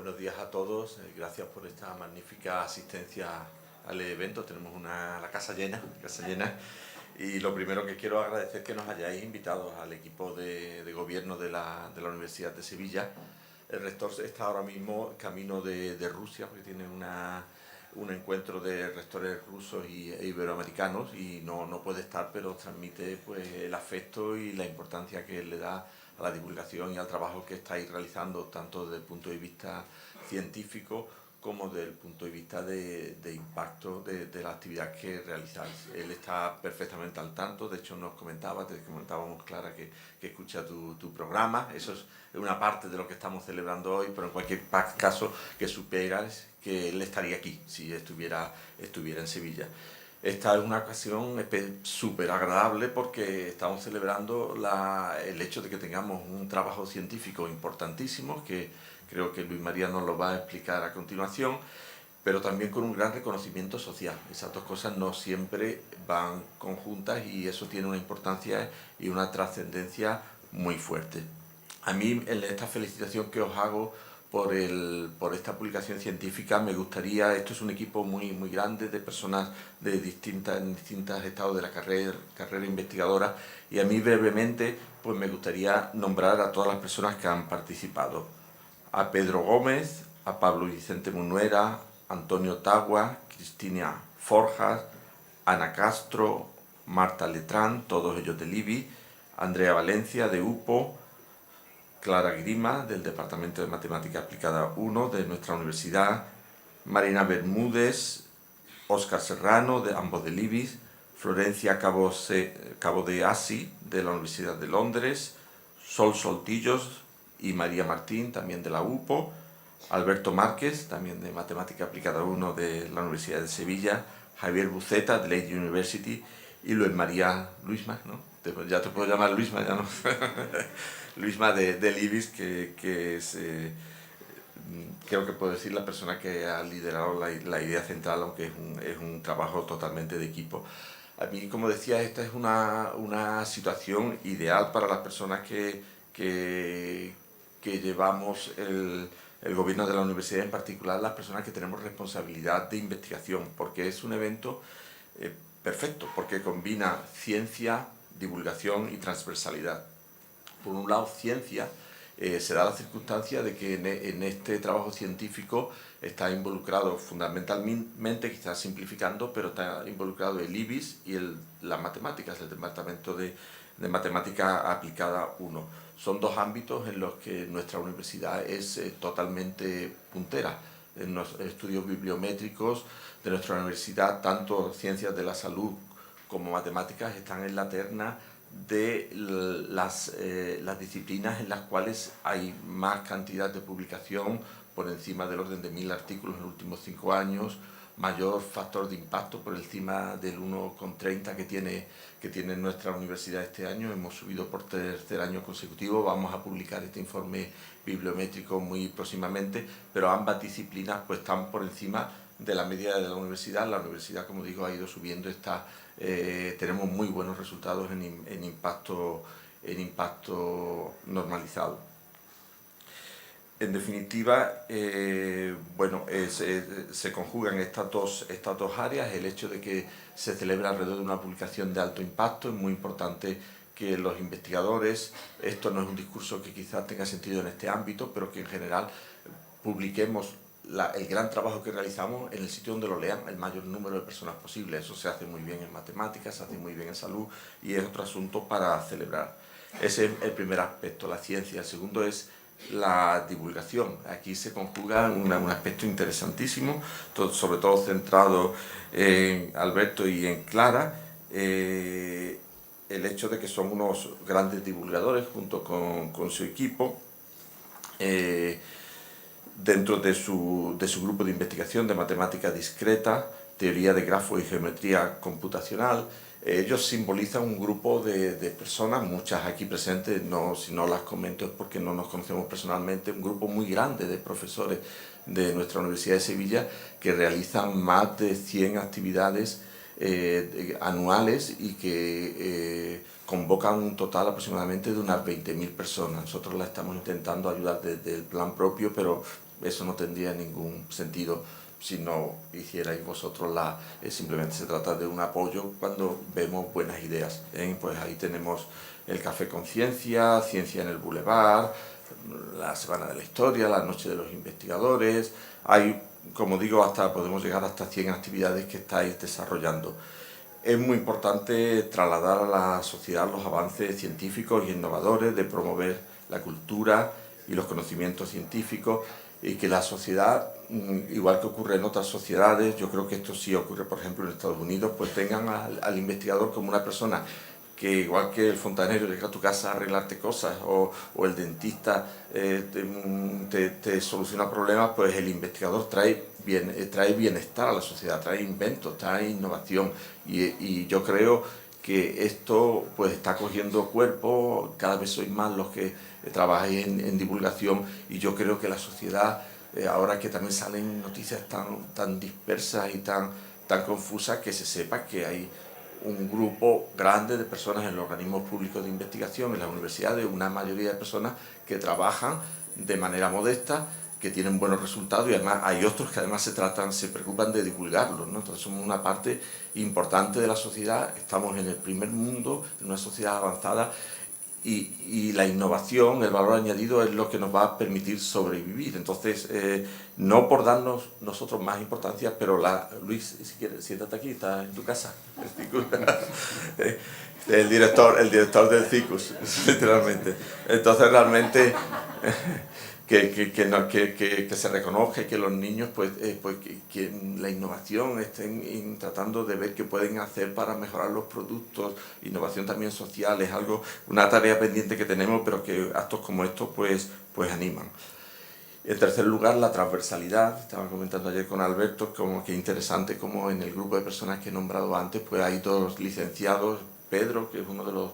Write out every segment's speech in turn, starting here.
Buenos días a todos, gracias por esta magnífica asistencia al evento. Tenemos la casa llena, y lo primero que quiero agradecer es que nos hayáis invitado al equipo de gobierno de la Universidad de Sevilla. El rector está ahora mismo camino de Rusia, porque tiene un encuentro de rectores rusos e iberoamericanos y no puede estar, pero transmite pues, el afecto y la importancia que él le da a la divulgación y al trabajo que estáis realizando, tanto desde el punto de vista científico como desde el punto de vista de impacto de la actividad que realizáis. Él está perfectamente al tanto, de hecho te comentábamos, Clara, que escucha tu programa. Eso es una parte de lo que estamos celebrando hoy, pero en cualquier caso que supierais que él estaría aquí si estuviera en Sevilla. Esta es una ocasión súper agradable porque estamos celebrando el hecho de que tengamos un trabajo científico importantísimo, que creo que Luis María nos lo va a explicar a continuación, pero también con un gran reconocimiento social. Esas dos cosas no siempre van conjuntas y eso tiene una importancia y una trascendencia muy fuerte. A mí, en esta felicitación que os hago por esta publicación científica, me gustaría, esto es un equipo muy grande de personas en distintos estados de la carrera investigadora, y a mí brevemente pues me gustaría nombrar a todas las personas que han participado. A Pedro Gómez, a Pablo Vicente Munuera, Antonio Tagua, Cristina Forjas, Ana Castro, Marta Letrán, todos ellos del IBI, Andrea Valencia de UPO, Clara Grima, del Departamento de Matemática Aplicada 1 de nuestra universidad, Marina Bermúdez, Óscar Serrano, ambos del IBIS, Florencia Cabo de Asi, de la Universidad de Londres, Sol Soltillos y María Martín, también de la UPO, Alberto Márquez, también de Matemática Aplicada 1 de la Universidad de Sevilla, Javier Buceta, de Leiden University, y Luisma, ¿no? Ya te puedo llamar Luisma, ya no. Luisma del IBIS, que es, creo que puedo decir, la persona que ha liderado la idea central, aunque es un trabajo totalmente de equipo. A mí, como decía, esta es una situación ideal para las personas que llevamos el gobierno de la universidad, en particular las personas que tenemos responsabilidad de investigación, porque es un evento perfecto, porque combina ciencia, divulgación y transversalidad. Por un lado, ciencia, se da la circunstancia de que en este trabajo científico está involucrado fundamentalmente, quizás simplificando, pero está involucrado el IBIS y las matemáticas, el Departamento de Matemática Aplicada 1. Son dos ámbitos en los que nuestra universidad es totalmente puntera. En los estudios bibliométricos de nuestra universidad, tanto ciencias de la salud como matemáticas están en la terna de las disciplinas en las cuales hay más cantidad de publicación, por encima del orden de 1000 artículos en los últimos 5 años, mayor factor de impacto por encima del 1,30 que tiene nuestra universidad este año. Hemos subido por tercer año consecutivo, vamos a publicar este informe bibliométrico muy próximamente, pero ambas disciplinas pues están por encima de la media de la universidad. La universidad, como digo, ha ido subiendo, tenemos muy buenos resultados en impacto normalizado. En definitiva, se conjugan estas dos áreas. El hecho de que se celebra alrededor de una publicación de alto impacto es muy importante, que los investigadores, esto no es un discurso que quizás tenga sentido en este ámbito, pero que en general publiquemos el gran trabajo que realizamos en el sitio donde lo lean el mayor número de personas posible. Eso se hace muy bien en matemáticas, se hace muy bien en salud, y es otro asunto para celebrar. Ese es el primer aspecto, la ciencia. El segundo es la divulgación. Aquí se conjuga un aspecto interesantísimo, sobre todo centrado en Alberto y en Clara, el hecho de que son unos grandes divulgadores junto con su equipo, dentro de su grupo de investigación de matemática discreta, teoría de grafos y geometría computacional. Ellos simbolizan un grupo de personas, muchas aquí presentes, si no las comento es porque no nos conocemos personalmente, un grupo muy grande de profesores de nuestra Universidad de Sevilla que realizan más de 100 actividades anuales y que convocan un total aproximadamente de unas 20.000 personas. Nosotros la estamos intentando ayudar desde el plan propio, pero eso no tendría ningún sentido si no hicierais vosotros simplemente se trata de un apoyo cuando vemos buenas ideas. Pues ahí tenemos el Café Conciencia, Ciencia en el Boulevard, la Semana de la Historia, la Noche de los Investigadores. Hay, como digo, podemos llegar hasta 100 actividades que estáis desarrollando. Es muy importante trasladar a la sociedad los avances científicos y innovadores, de promover la cultura y los conocimientos científicos, y que la sociedad, igual que ocurre en otras sociedades, yo creo que esto sí ocurre, por ejemplo, en Estados Unidos, pues tengan al investigador como una persona que, igual que el fontanero llega a tu casa a arreglarte cosas, o el dentista te soluciona problemas, pues el investigador trae bienestar a la sociedad, trae inventos, trae innovación, y yo creo que esto pues está cogiendo cuerpo. Cada vez sois más los que trabajáis en divulgación, y yo creo que la sociedad, ahora que también salen noticias tan dispersas y tan confusas, que se sepa que hay un grupo grande de personas en los organismos públicos de investigación, en las universidades, una mayoría de personas que trabajan de manera modesta, que tienen buenos resultados, y además hay otros que además se preocupan de divulgarlos, ¿no? Entonces somos una parte importante de la sociedad, estamos en el primer mundo, en una sociedad avanzada, y la innovación, el valor añadido, es lo que nos va a permitir sobrevivir. Entonces, no por darnos nosotros más importancia, pero Luis, si quieres, siéntate aquí, está en tu casa, el director del CICUS, literalmente. Entonces, realmente, que se reconozca, y que los niños, que la innovación estén tratando de ver qué pueden hacer para mejorar los productos. Innovación también social es una tarea pendiente que tenemos, pero que actos como estos pues animan. En tercer lugar, la transversalidad. Estaba comentando ayer con Alberto como que interesante como en el grupo de personas que he nombrado antes, pues hay 2 licenciados, Pedro, que es uno de los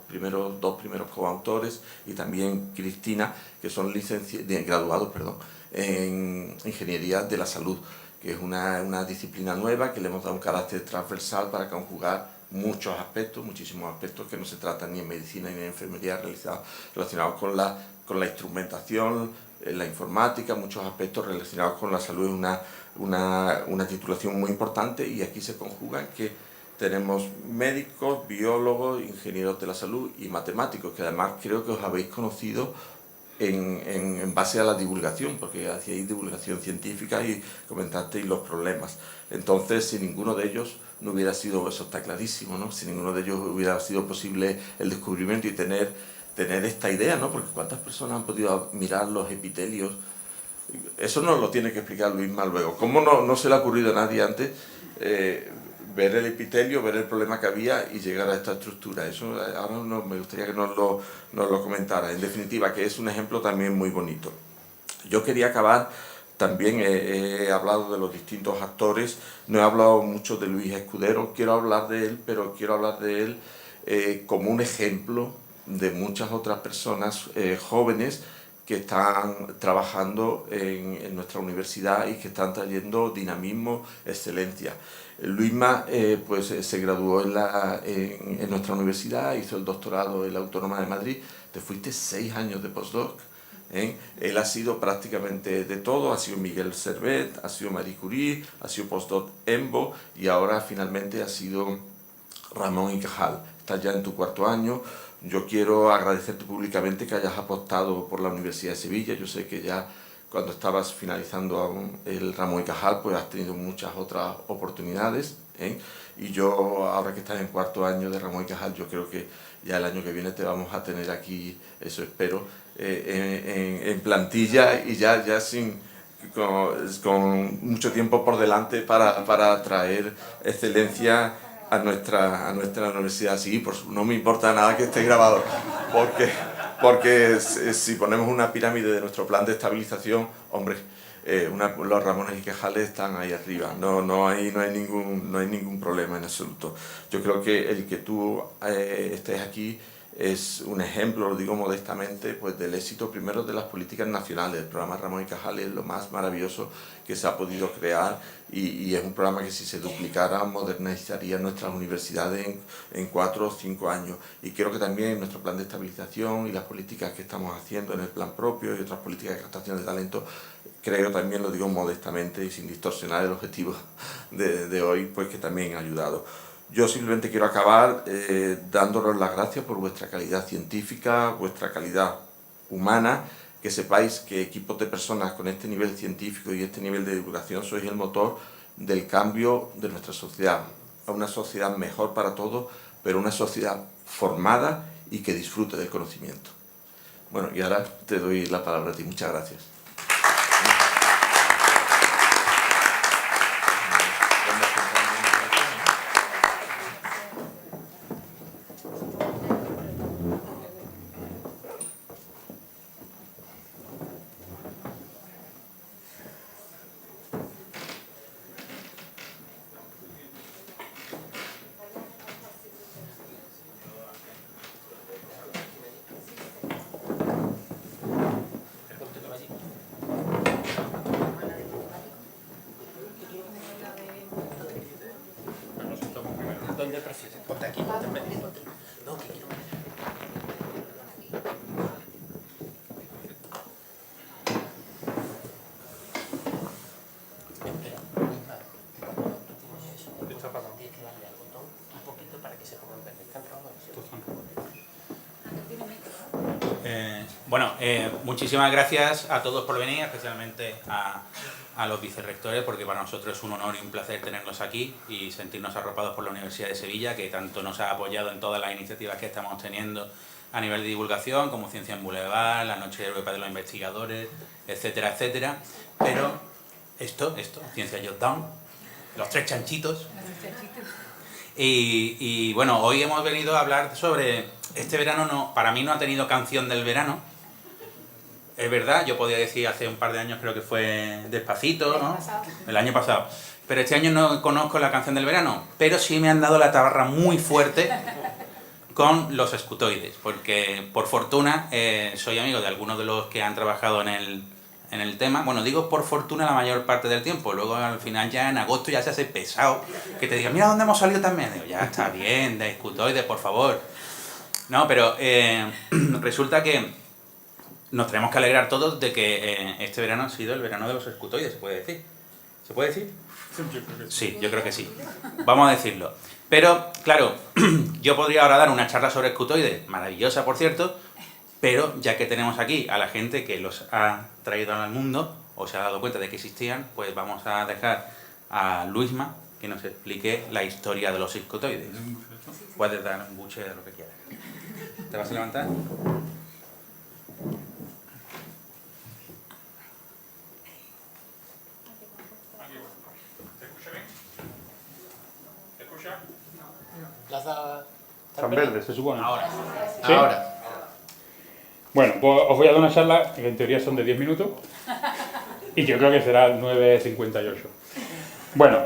dos primeros coautores, y también Cristina, que son graduados en Ingeniería de la Salud, que es una disciplina nueva que le hemos dado un carácter transversal para conjugar muchos aspectos, muchísimos aspectos que no se tratan ni en medicina ni en enfermería, relacionados con la instrumentación, la informática, muchos aspectos relacionados con la salud. Es una titulación muy importante, y aquí se conjugan que tenemos médicos, biólogos, ingenieros de la salud y matemáticos, que además creo que os habéis conocido en base a la divulgación, porque hacíais divulgación científica y comentasteis los problemas. Entonces, sin ninguno de ellos no hubiera sido, eso está clarísimo, ¿no? Sin ninguno de ellos hubiera sido posible el descubrimiento y tener esta idea, ¿no? Porque ¿cuántas personas han podido mirar los epitelios? Eso nos lo tiene que explicar Luisma luego. ¿Cómo no se le ha ocurrido a nadie antes ver el epitelio, ver el problema que había y llegar a esta estructura? Eso ahora me gustaría que nos lo comentara. En definitiva, que es un ejemplo también muy bonito. Yo quería acabar, también he hablado de los distintos actores, no he hablado mucho de Luis Escudero, quiero hablar de él, pero quiero hablar de él como un ejemplo de muchas otras personas jóvenes que están trabajando en nuestra universidad y que están trayendo dinamismo, excelencia. Luisma se graduó en nuestra universidad, hizo el doctorado en la Autónoma de Madrid. Te fuiste 6 años de postdoc. Él ha sido prácticamente de todo, ha sido Miguel Servet, ha sido Marie Curie, ha sido postdoc EMBO, y ahora finalmente ha sido Ramón y Cajal. Estás ya en tu 4º año. Yo quiero agradecerte públicamente que hayas apostado por la Universidad de Sevilla. Yo sé que ya cuando estabas finalizando el Ramón y Cajal, pues has tenido muchas otras oportunidades, y yo, ahora que estás en 4º año de Ramón y Cajal, yo creo que ya el año que viene te vamos a tener aquí, eso espero, en plantilla, y ya con mucho tiempo por delante para traer excelencia a nuestra universidad. Sí, no me importa nada que esté grabado, porque si ponemos una pirámide de nuestro plan de estabilización, hombre, los Ramones y Cajales están ahí arriba, no hay ningún problema en absoluto. Yo creo que el que tú estés aquí es un ejemplo, lo digo modestamente, pues del éxito primero de las políticas nacionales. El programa Ramón y Cajal es lo más maravilloso que se ha podido crear y es un programa que si se duplicara modernizaría nuestras universidades en 4 o 5 años. Y creo que también nuestro plan de estabilización y las políticas que estamos haciendo en el plan propio y otras políticas de captación de talento, creo también, lo digo modestamente y sin distorsionar el objetivo de hoy, pues que también ha ayudado. Yo simplemente quiero acabar dándoles las gracias por vuestra calidad científica, vuestra calidad humana, que sepáis que equipos de personas con este nivel científico y este nivel de divulgación sois el motor del cambio de nuestra sociedad, a una sociedad mejor para todos, pero una sociedad formada y que disfrute del conocimiento. Bueno, y ahora te doy la palabra a ti. Muchas gracias. ¿Dónde prefieres? Ponte aquí, ponte en medio, ponte. No, que quiero. Espera, cuando tú tienes eso, tienes que darle al botón un poquito para que se ponga en verde. Están robados. Bueno, muchísimas gracias a todos por venir, especialmente a los vicerrectores, porque para nosotros es un honor y un placer tenerlos aquí y sentirnos arropados por la Universidad de Sevilla, que tanto nos ha apoyado en todas las iniciativas que estamos teniendo a nivel de divulgación, como Ciencia en Boulevard, la Noche Europea de los Investigadores, etcétera, etcétera. Pero esto, Ciencia Jotdown, los tres chanchitos. Y bueno, hoy hemos venido a hablar sobre... Este verano para mí no ha tenido canción del verano. Es verdad, yo podía decir hace un par de años, creo que fue Despacito, ¿no? El año pasado. Pero este año no conozco la canción del verano, pero sí me han dado la tabarra muy fuerte con los escutoides, porque por fortuna soy amigo de algunos de los que han trabajado en el tema. Bueno, digo por fortuna la mayor parte del tiempo, luego al final ya en agosto ya se hace pesado que te diga, mira dónde hemos salido también. Digo, ya está bien, de escutoides, por favor. No, pero resulta que nos tenemos que alegrar todos de que este verano ha sido el verano de los escutoides, ¿se puede decir? ¿Se puede decir? Sí, yo creo que sí. Vamos a decirlo. Pero, claro, yo podría ahora dar una charla sobre escutoides, maravillosa por cierto, pero ya que tenemos aquí a la gente que los ha traído al mundo, o se ha dado cuenta de que existían, pues vamos a dejar a Luisma que nos explique la historia de los escutoides. Puedes dar un buche de lo que quieras. ¿Te vas a levantar? Están verdes, se supone. Ahora. ¿Sí? Ahora. Bueno, pues os voy a dar una charla que en teoría son de 10 minutos y yo creo que será 9:58. Bueno,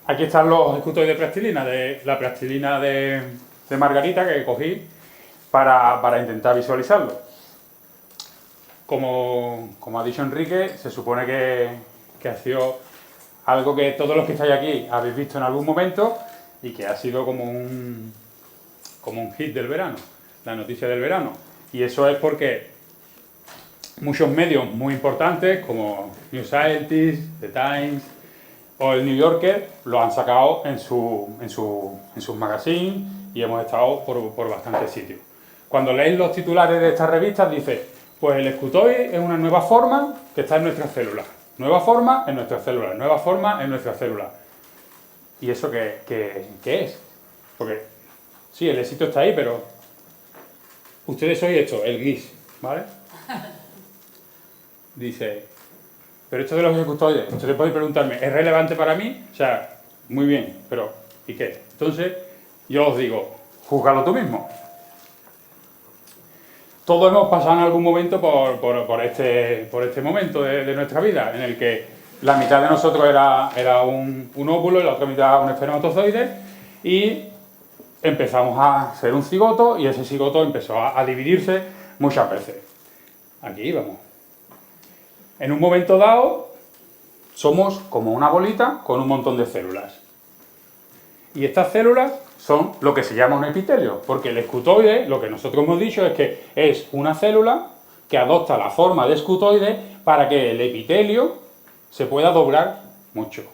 aquí están los escutoides de plastilina, de la plastilina de Margarita que cogí para intentar visualizarlo. Como ha dicho Enrique, se supone que ha sido algo que todos los que estáis aquí habéis visto en algún momento y que ha sido como un hit del verano, la noticia del verano. Y eso es porque muchos medios muy importantes como New Scientist, The Times o el New Yorker lo han sacado en sus magazines y hemos estado por bastantes sitios. Cuando leéis los titulares de estas revistas dice, pues el escutoide es una nueva forma que está en nuestras células. Nueva forma en nuestras células, nueva forma en nuestras células. ¿Y eso qué es? Porque sí, el éxito está ahí, pero ustedes sois esto, el GIS, ¿vale? Dice, pero esto de los escutoides, ustedes podéis preguntarme, ¿es relevante para mí? O sea, muy bien, pero ¿y qué? Entonces, yo os digo, júzgalo tú mismo. Todos hemos pasado en algún momento por este momento de nuestra vida, en el que la mitad de nosotros era un óvulo y la otra mitad un espermatozoide, y empezamos a ser un cigoto y ese cigoto empezó a dividirse muchas veces. Aquí vamos. En un momento dado somos como una bolita con un montón de células. Y estas células son lo que se llama un epitelio, porque el escutoide, lo que nosotros hemos dicho es que es una célula que adopta la forma de escutoide para que el epitelio se pueda doblar mucho.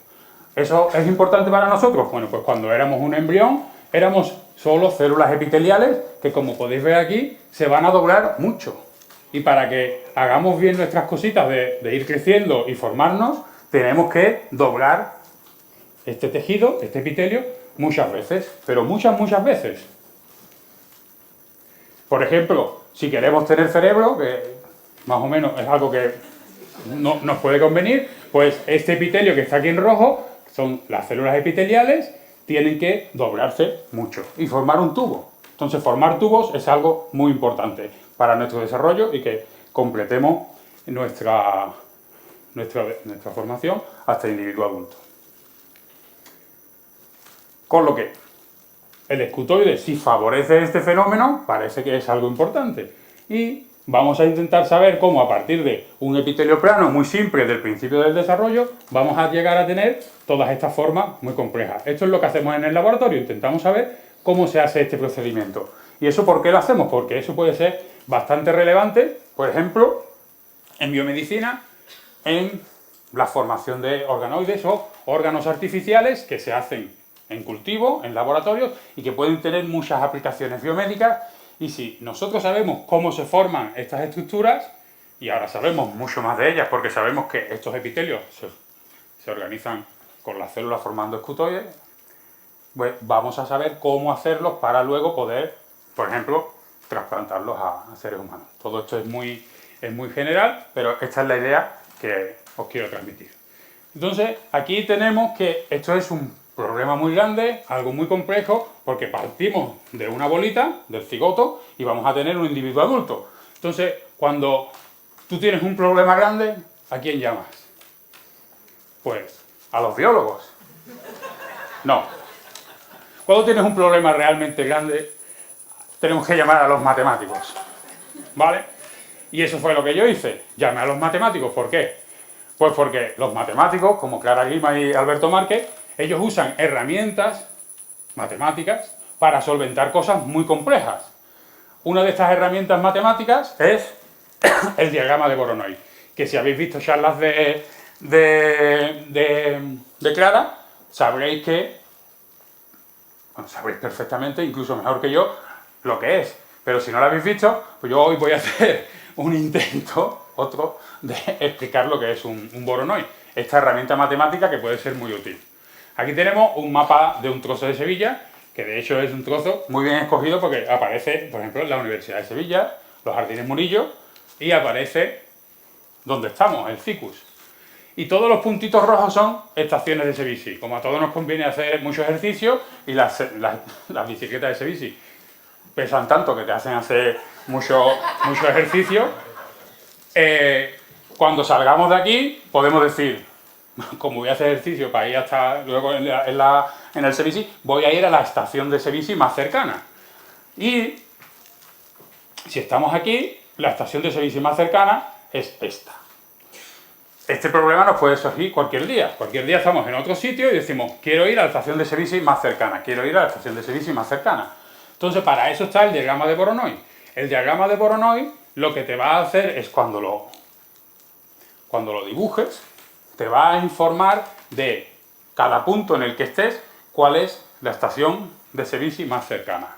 ¿Eso es importante para nosotros? Bueno, pues cuando éramos un embrión, éramos solo células epiteliales que, como podéis ver aquí, se van a doblar mucho. Y para que hagamos bien nuestras cositas de ir creciendo y formarnos, tenemos que doblar este tejido, este epitelio, muchas veces, pero muchas veces. Por ejemplo, si queremos tener cerebro, que más o menos es algo que no nos puede convenir, pues este epitelio que está aquí en rojo, son las células epiteliales, tienen que doblarse mucho y formar un tubo. Entonces, formar tubos es algo muy importante para nuestro desarrollo y que completemos nuestra formación hasta el individuo adulto. Con lo que el escutoide, si favorece este fenómeno, parece que es algo importante. Y vamos a intentar saber cómo, a partir de un epitelio plano muy simple del principio del desarrollo, vamos a llegar a tener todas estas formas muy complejas. Esto es lo que hacemos en el laboratorio, intentamos saber cómo se hace este procedimiento. ¿Y eso por qué lo hacemos? Porque eso puede ser bastante relevante, por ejemplo, en biomedicina, en la formación de organoides o órganos artificiales que se hacen en cultivo, en laboratorios, y que pueden tener muchas aplicaciones biomédicas. Y si nosotros sabemos cómo se forman estas estructuras, y ahora sabemos mucho más de ellas porque sabemos que estos epitelios se organizan con las células formando escutoides, pues vamos a saber cómo hacerlos para luego poder, por ejemplo, trasplantarlos a seres humanos. Todo esto es muy general, pero esta es la idea que os quiero transmitir. Entonces, aquí tenemos que esto es un problema muy grande, algo muy complejo, porque partimos de una bolita, del cigoto, y vamos a tener un individuo adulto. Entonces, cuando tú tienes un problema grande, ¿a quién llamas? Pues a los biólogos. No. Cuando tienes un problema realmente grande, tenemos que llamar a los matemáticos. ¿Vale? Y eso fue lo que yo hice. Llamé a los matemáticos. ¿Por qué? Pues porque los matemáticos, como Clara Grima y Alberto Márquez, ellos usan herramientas matemáticas para solventar cosas muy complejas. Una de estas herramientas matemáticas es el diagrama de Voronoi, que si habéis visto charlas de Clara, sabréis que, bueno, sabréis perfectamente, incluso mejor que yo, lo que es. Pero si no lo habéis visto, pues yo hoy voy a hacer un intento, otro, de explicar lo que es un Voronoi, esta herramienta matemática que puede ser muy útil. Aquí tenemos un mapa de un trozo de Sevilla, que de hecho es un trozo muy bien escogido porque aparece, por ejemplo, la Universidad de Sevilla, los Jardines Murillo, y aparece donde estamos, el CICUS. Y todos los puntitos rojos son estaciones de Sevisi. Como a todos nos conviene hacer mucho ejercicio, y las bicicletas de Sevisi pesan tanto que te hacen hacer mucho ejercicio, cuando salgamos de aquí podemos decir, como voy a hacer ejercicio para ir hasta luego en el Sevisi, voy a ir a la estación de Sevisi más cercana. Y si estamos aquí, la estación de Sevisi más cercana es esta. Este problema nos puede surgir cualquier día. Cualquier día estamos en otro sitio y decimos, quiero ir a la estación de Sevisi más cercana, quiero ir a la estación de Sevisi más cercana. Entonces, para eso está el diagrama de Voronoi. El diagrama de Voronoi lo que te va a hacer es, cuando lo dibujes, te va a informar de cada punto en el que estés, cuál es la estación de Sevisi más cercana.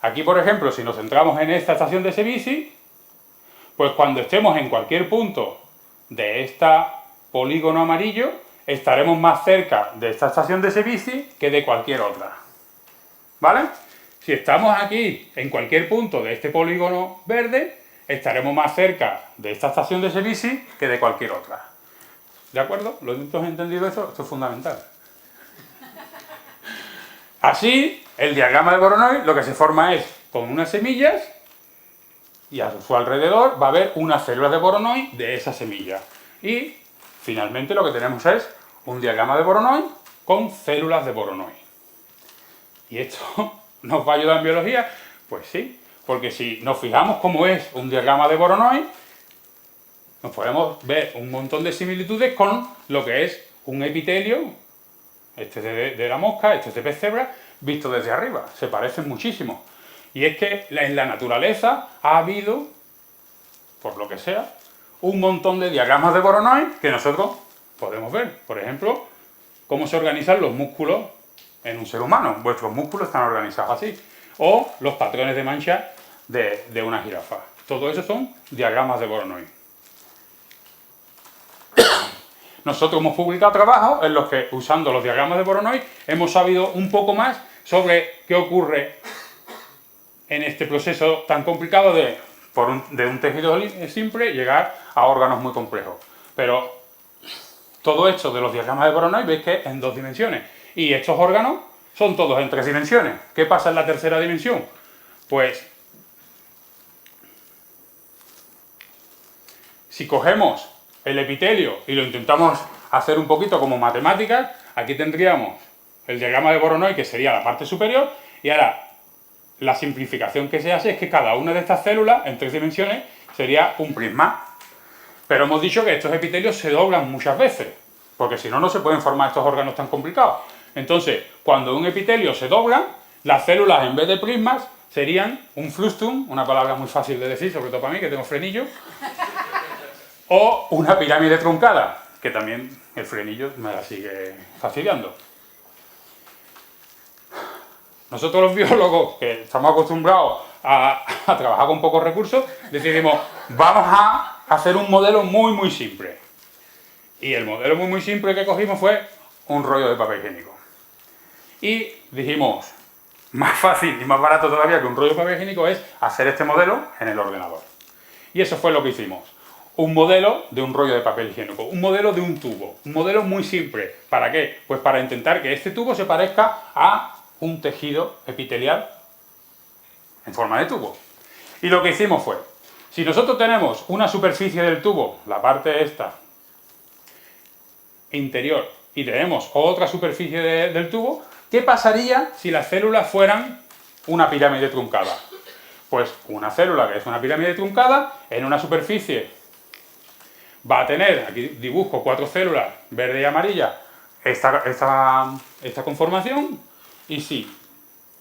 Aquí, por ejemplo, si nos centramos en esta estación de Sevisi, pues cuando estemos en cualquier punto de este polígono amarillo, estaremos más cerca de esta estación de Sevisi que de cualquier otra. ¿Vale? Si estamos aquí en cualquier punto de este polígono verde, estaremos más cerca de esta estación de Sevisi que de cualquier otra. ¿De acuerdo? ¿Los has entendido eso? Esto es fundamental. Así, el diagrama de Voronoi lo que se forma es con unas semillas y a su alrededor va a haber unas células de Voronoi de esa semilla. Y finalmente lo que tenemos es un diagrama de Voronoi con células de Voronoi. Y esto nos va a ayudar en biología? Pues sí, porque si nos fijamos cómo es un diagrama de Voronoi, nos podemos ver un montón de similitudes con lo que es un epitelio, este de la mosca, este es de pez cebra, visto desde arriba. Se parecen muchísimo. Y es que en la naturaleza ha habido, por lo que sea, un montón de diagramas de Voronoi que nosotros podemos ver. Por ejemplo, cómo se organizan los músculos en un ser humano. Vuestros músculos están organizados así. O los patrones de mancha de una jirafa. Todo eso son diagramas de Voronoi. Nosotros hemos publicado trabajos en los que, usando los diagramas de Voronoi, hemos sabido un poco más sobre qué ocurre en este proceso tan complicado de un tejido simple llegar a órganos muy complejos. Pero todo esto de los diagramas de Voronoi veis que es en 2 dimensiones. Y estos órganos son todos en 3 dimensiones. ¿Qué pasa en la tercera dimensión? Pues, si cogemos el epitelio y lo intentamos hacer un poquito como matemáticas, aquí tendríamos el diagrama de Voronoi, que sería la parte superior, y ahora la simplificación que se hace es que cada una de estas células, en 3 dimensiones, sería un prisma. Pero hemos dicho que estos epitelios se doblan muchas veces, porque si no, no se pueden formar estos órganos tan complicados. Entonces, cuando un epitelio se dobla, las células, en vez de prismas, serían un frustum, una palabra muy fácil de decir, sobre todo para mí, que tengo frenillo, o una pirámide truncada, que también el frenillo me la sigue fastidiando. Nosotros los biólogos, que estamos acostumbrados a trabajar con pocos recursos, decidimos, vamos a hacer un modelo muy simple. Y el modelo muy simple que cogimos fue un rollo de papel higiénico. Y dijimos, más fácil y más barato todavía que un rollo de papel higiénico es hacer este modelo en el ordenador. Y eso fue lo que hicimos. Un modelo de un rollo de papel higiénico, un modelo de un tubo, un modelo muy simple. ¿Para qué? Pues para intentar que este tubo se parezca a un tejido epitelial en forma de tubo. Y lo que hicimos fue, si nosotros tenemos una superficie del tubo, la parte esta, interior, y tenemos otra superficie del tubo, ¿qué pasaría si las células fueran una pirámide truncada? Pues una célula que es una pirámide truncada, en una superficie va a tener, aquí dibujo 4 células, verde y amarilla, esta conformación, y si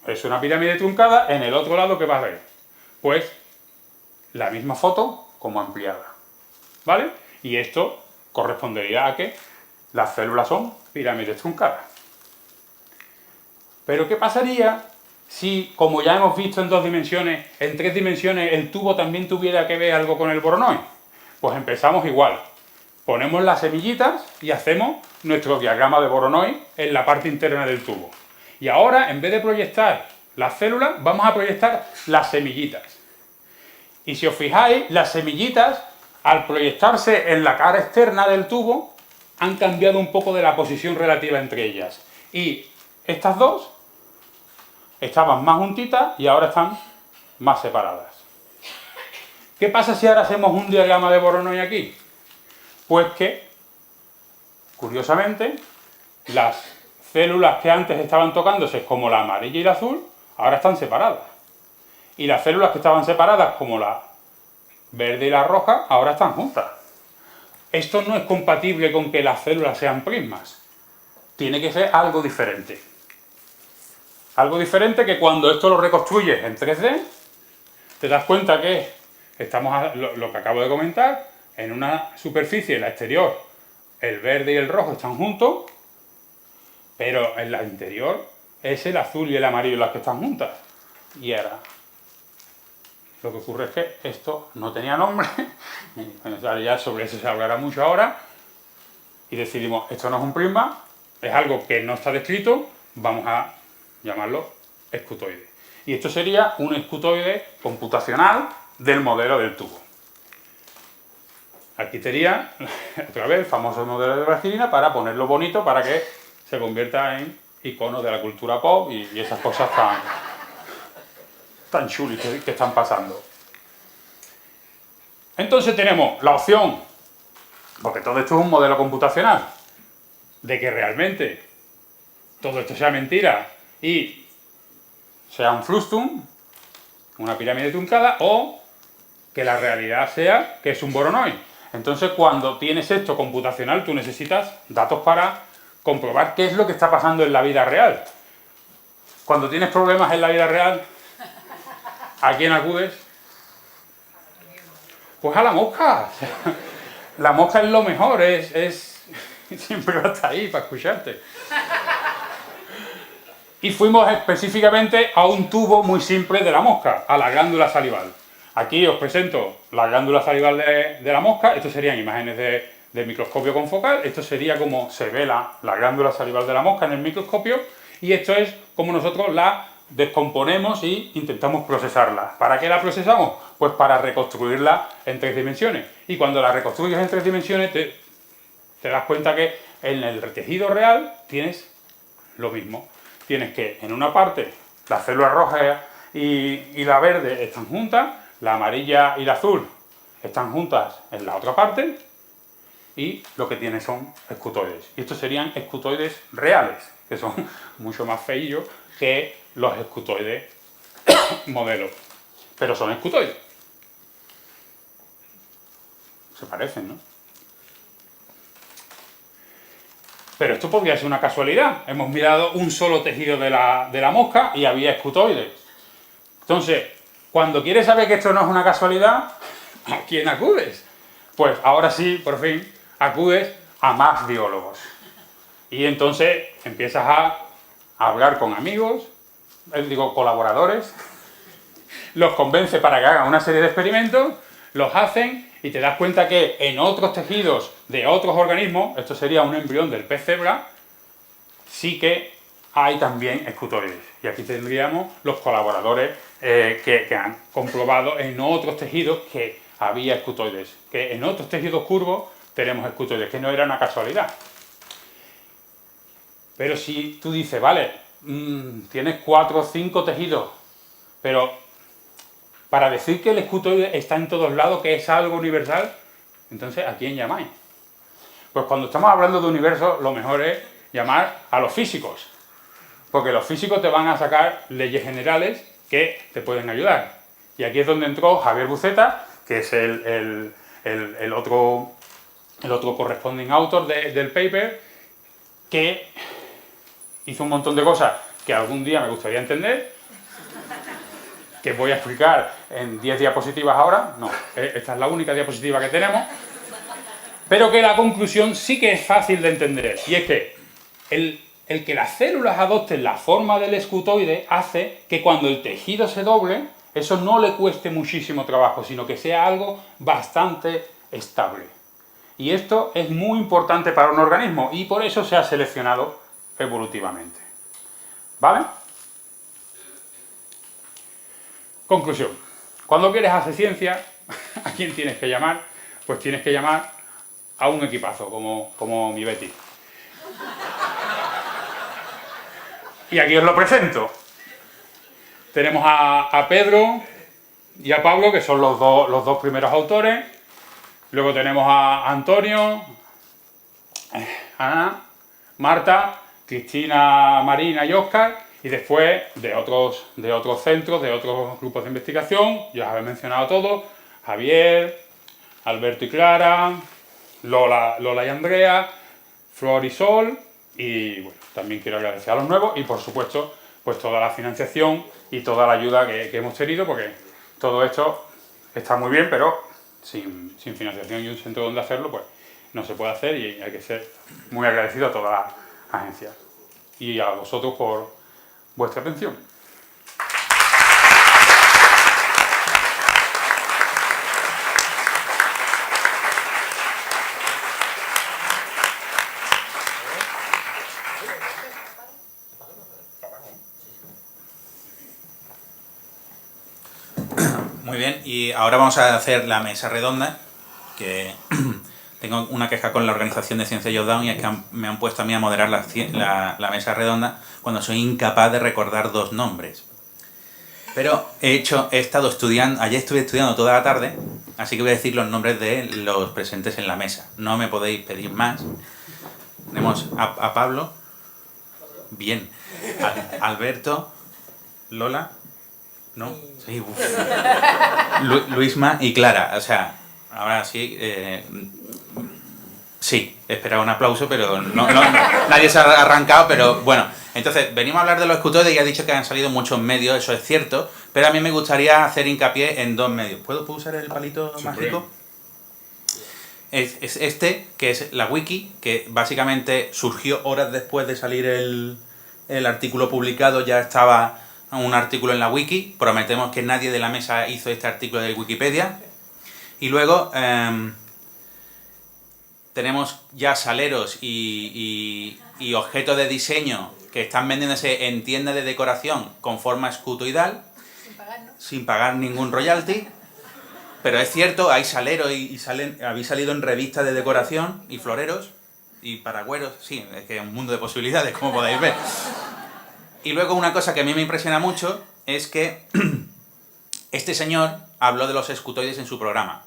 es una pirámide truncada, en el otro lado, ¿qué va a ver? Pues la misma foto como ampliada, ¿vale? Y esto correspondería a que las células son pirámides truncadas. Pero ¿qué pasaría si, como ya hemos visto en 2 dimensiones, en 3 dimensiones el tubo también tuviera que ver algo con el Voronoi? Pues empezamos igual. Ponemos las semillitas y hacemos nuestro diagrama de Voronoi en la parte interna del tubo. Y ahora, en vez de proyectar las células, vamos a proyectar las semillitas. Y si os fijáis, las semillitas, al proyectarse en la cara externa del tubo, han cambiado un poco de la posición relativa entre ellas. Y estas dos estaban más juntitas y ahora están más separadas. ¿Qué pasa si ahora hacemos un diagrama de Voronoi aquí? Pues que, curiosamente, las células que antes estaban tocándose, como la amarilla y la azul, ahora están separadas. Y las células que estaban separadas, como la verde y la roja, ahora están juntas. Esto no es compatible con que las células sean prismas. Tiene que ser algo diferente. Algo diferente que cuando esto lo reconstruyes en 3D, te das cuenta que estamos, lo que acabo de comentar, en una superficie, en la exterior, el verde y el rojo están juntos, pero en la interior es el azul y el amarillo las que están juntas. Y ahora, lo que ocurre es que esto no tenía nombre, y bueno, ya sobre eso se hablará mucho ahora, y decidimos, esto no es un prisma, es algo que no está descrito, vamos a llamarlo escutoide. Y esto sería un escutoide computacional del modelo del tubo. Aquí sería, otra vez, el famoso modelo de plastilina para ponerlo bonito, para que se convierta en icono de la cultura pop y esas cosas tan chulis que están pasando. Entonces tenemos la opción, porque todo esto es un modelo computacional, de que realmente todo esto sea mentira y sea un frustum, una pirámide truncada, o que la realidad sea que es un Voronoi. Entonces, cuando tienes esto computacional, tú necesitas datos para comprobar qué es lo que está pasando en la vida real. Cuando tienes problemas en la vida real, ¿a quién acudes? Pues a la mosca. La mosca es lo mejor, siempre va a estar ahí para escucharte. Y fuimos específicamente a un tubo muy simple de la mosca, a la glándula salival. Aquí os presento la glándula salival de la mosca. Estos serían imágenes de microscopio confocal. Esto sería como se ve la glándula salival de la mosca en el microscopio. Y esto es como nosotros la descomponemos y intentamos procesarla. ¿Para qué la procesamos? Pues para reconstruirla en 3 dimensiones. Y cuando la reconstruyes en 3 dimensiones te das cuenta que en el tejido real tienes lo mismo. Tienes que en una parte las células rojas y la verde están juntas, la amarilla y la azul están juntas en la otra parte, y lo que tienes son escutoides. Y estos serían escutoides reales, que son mucho más feillos que los escutoides modelos. Pero son escutoides. Se parecen, ¿no? Pero esto podría ser una casualidad. Hemos mirado un solo tejido de la mosca y había escutoides. Entonces, cuando quieres saber que esto no es una casualidad, ¿a quién acudes? Pues ahora sí, por fin, acudes a más biólogos. Y entonces empiezas a hablar con amigos, colaboradores, los convence para que hagan una serie de experimentos, los hacen y te das cuenta que en otros tejidos de otros organismos, esto sería un embrión del pez cebra, sí que hay también escutoides. Y aquí tendríamos los colaboradores que han comprobado en otros tejidos que había escutoides, que en otros tejidos curvos tenemos escutoides, que no era una casualidad. Pero si tú dices, vale, tienes 4 o 5 tejidos, pero para decir que el escutoide está en todos lados, que es algo universal, entonces ¿a quién llamáis? Pues cuando estamos hablando de universo, lo mejor es llamar a los físicos, porque los físicos te van a sacar leyes generales que te pueden ayudar. Y aquí es donde entró Javier Buceta, que es el otro corresponding author del paper, que hizo un montón de cosas que algún día me gustaría entender, que voy a explicar en 10 diapositivas ahora. No, esta es la única diapositiva que tenemos, pero que la conclusión sí que es fácil de entender, y es que el que las células adopten la forma del escutoide hace que cuando el tejido se doble, eso no le cueste muchísimo trabajo, sino que sea algo bastante estable. Y esto es muy importante para un organismo, y por eso se ha seleccionado evolutivamente. ¿Vale? Conclusión. Cuando quieres hacer ciencia, ¿a quién tienes que llamar? Pues tienes que llamar a un equipazo, como mi Betty. Y aquí os lo presento. Tenemos a Pedro y a Pablo, que son los dos primeros autores. Luego tenemos a Antonio, Ana, Marta, Cristina, Marina y Óscar. Y después de otros centros, de otros grupos de investigación, ya os habéis mencionado todos: Javier, Alberto y Clara, Lola y Andrea, Flor y Sol, y bueno, también quiero agradecer a los nuevos y por supuesto pues toda la financiación y toda la ayuda que hemos tenido, porque todo esto está muy bien, pero sin financiación y un centro donde hacerlo, pues no se puede hacer, y hay que ser muy agradecido a todas las agencias y a vosotros por vuestra atención. Muy bien, y ahora vamos a hacer la mesa redonda, que tengo una queja con la organización de Ciencia Youthdown, y es que me han puesto a mí a moderar la mesa redonda cuando soy incapaz de recordar 2 nombres. Pero he estado estudiando, ayer estuve estudiando toda la tarde, así que voy a decir los nombres de los presentes en la mesa. No me podéis pedir más. Tenemos a Pablo, bien, a Alberto, Lola, ¿no? Sí, uf. Luisma y Clara, o sea, ahora sí, sí, esperaba un aplauso, pero nadie se ha arrancado, pero bueno. Entonces, venimos a hablar de los escutoides y ha dicho que han salido muchos medios, eso es cierto, pero a mí me gustaría hacer hincapié en 2 medios. ¿Puedo usar el palito mágico? Es este, que es la wiki, que básicamente surgió horas después de salir el artículo publicado, ya estaba un artículo en la wiki, prometemos que nadie de la mesa hizo este artículo de Wikipedia, y luego tenemos ya saleros y objetos de diseño que están vendiéndose en tiendas de decoración con forma escutoidal, sin pagar ningún royalty. Pero es cierto, hay saleros y habéis salido en revistas de decoración y floreros y paragüeros. Sí, es que es un mundo de posibilidades, como podéis ver. Y luego una cosa que a mí me impresiona mucho es que este señor habló de los escutoides en su programa.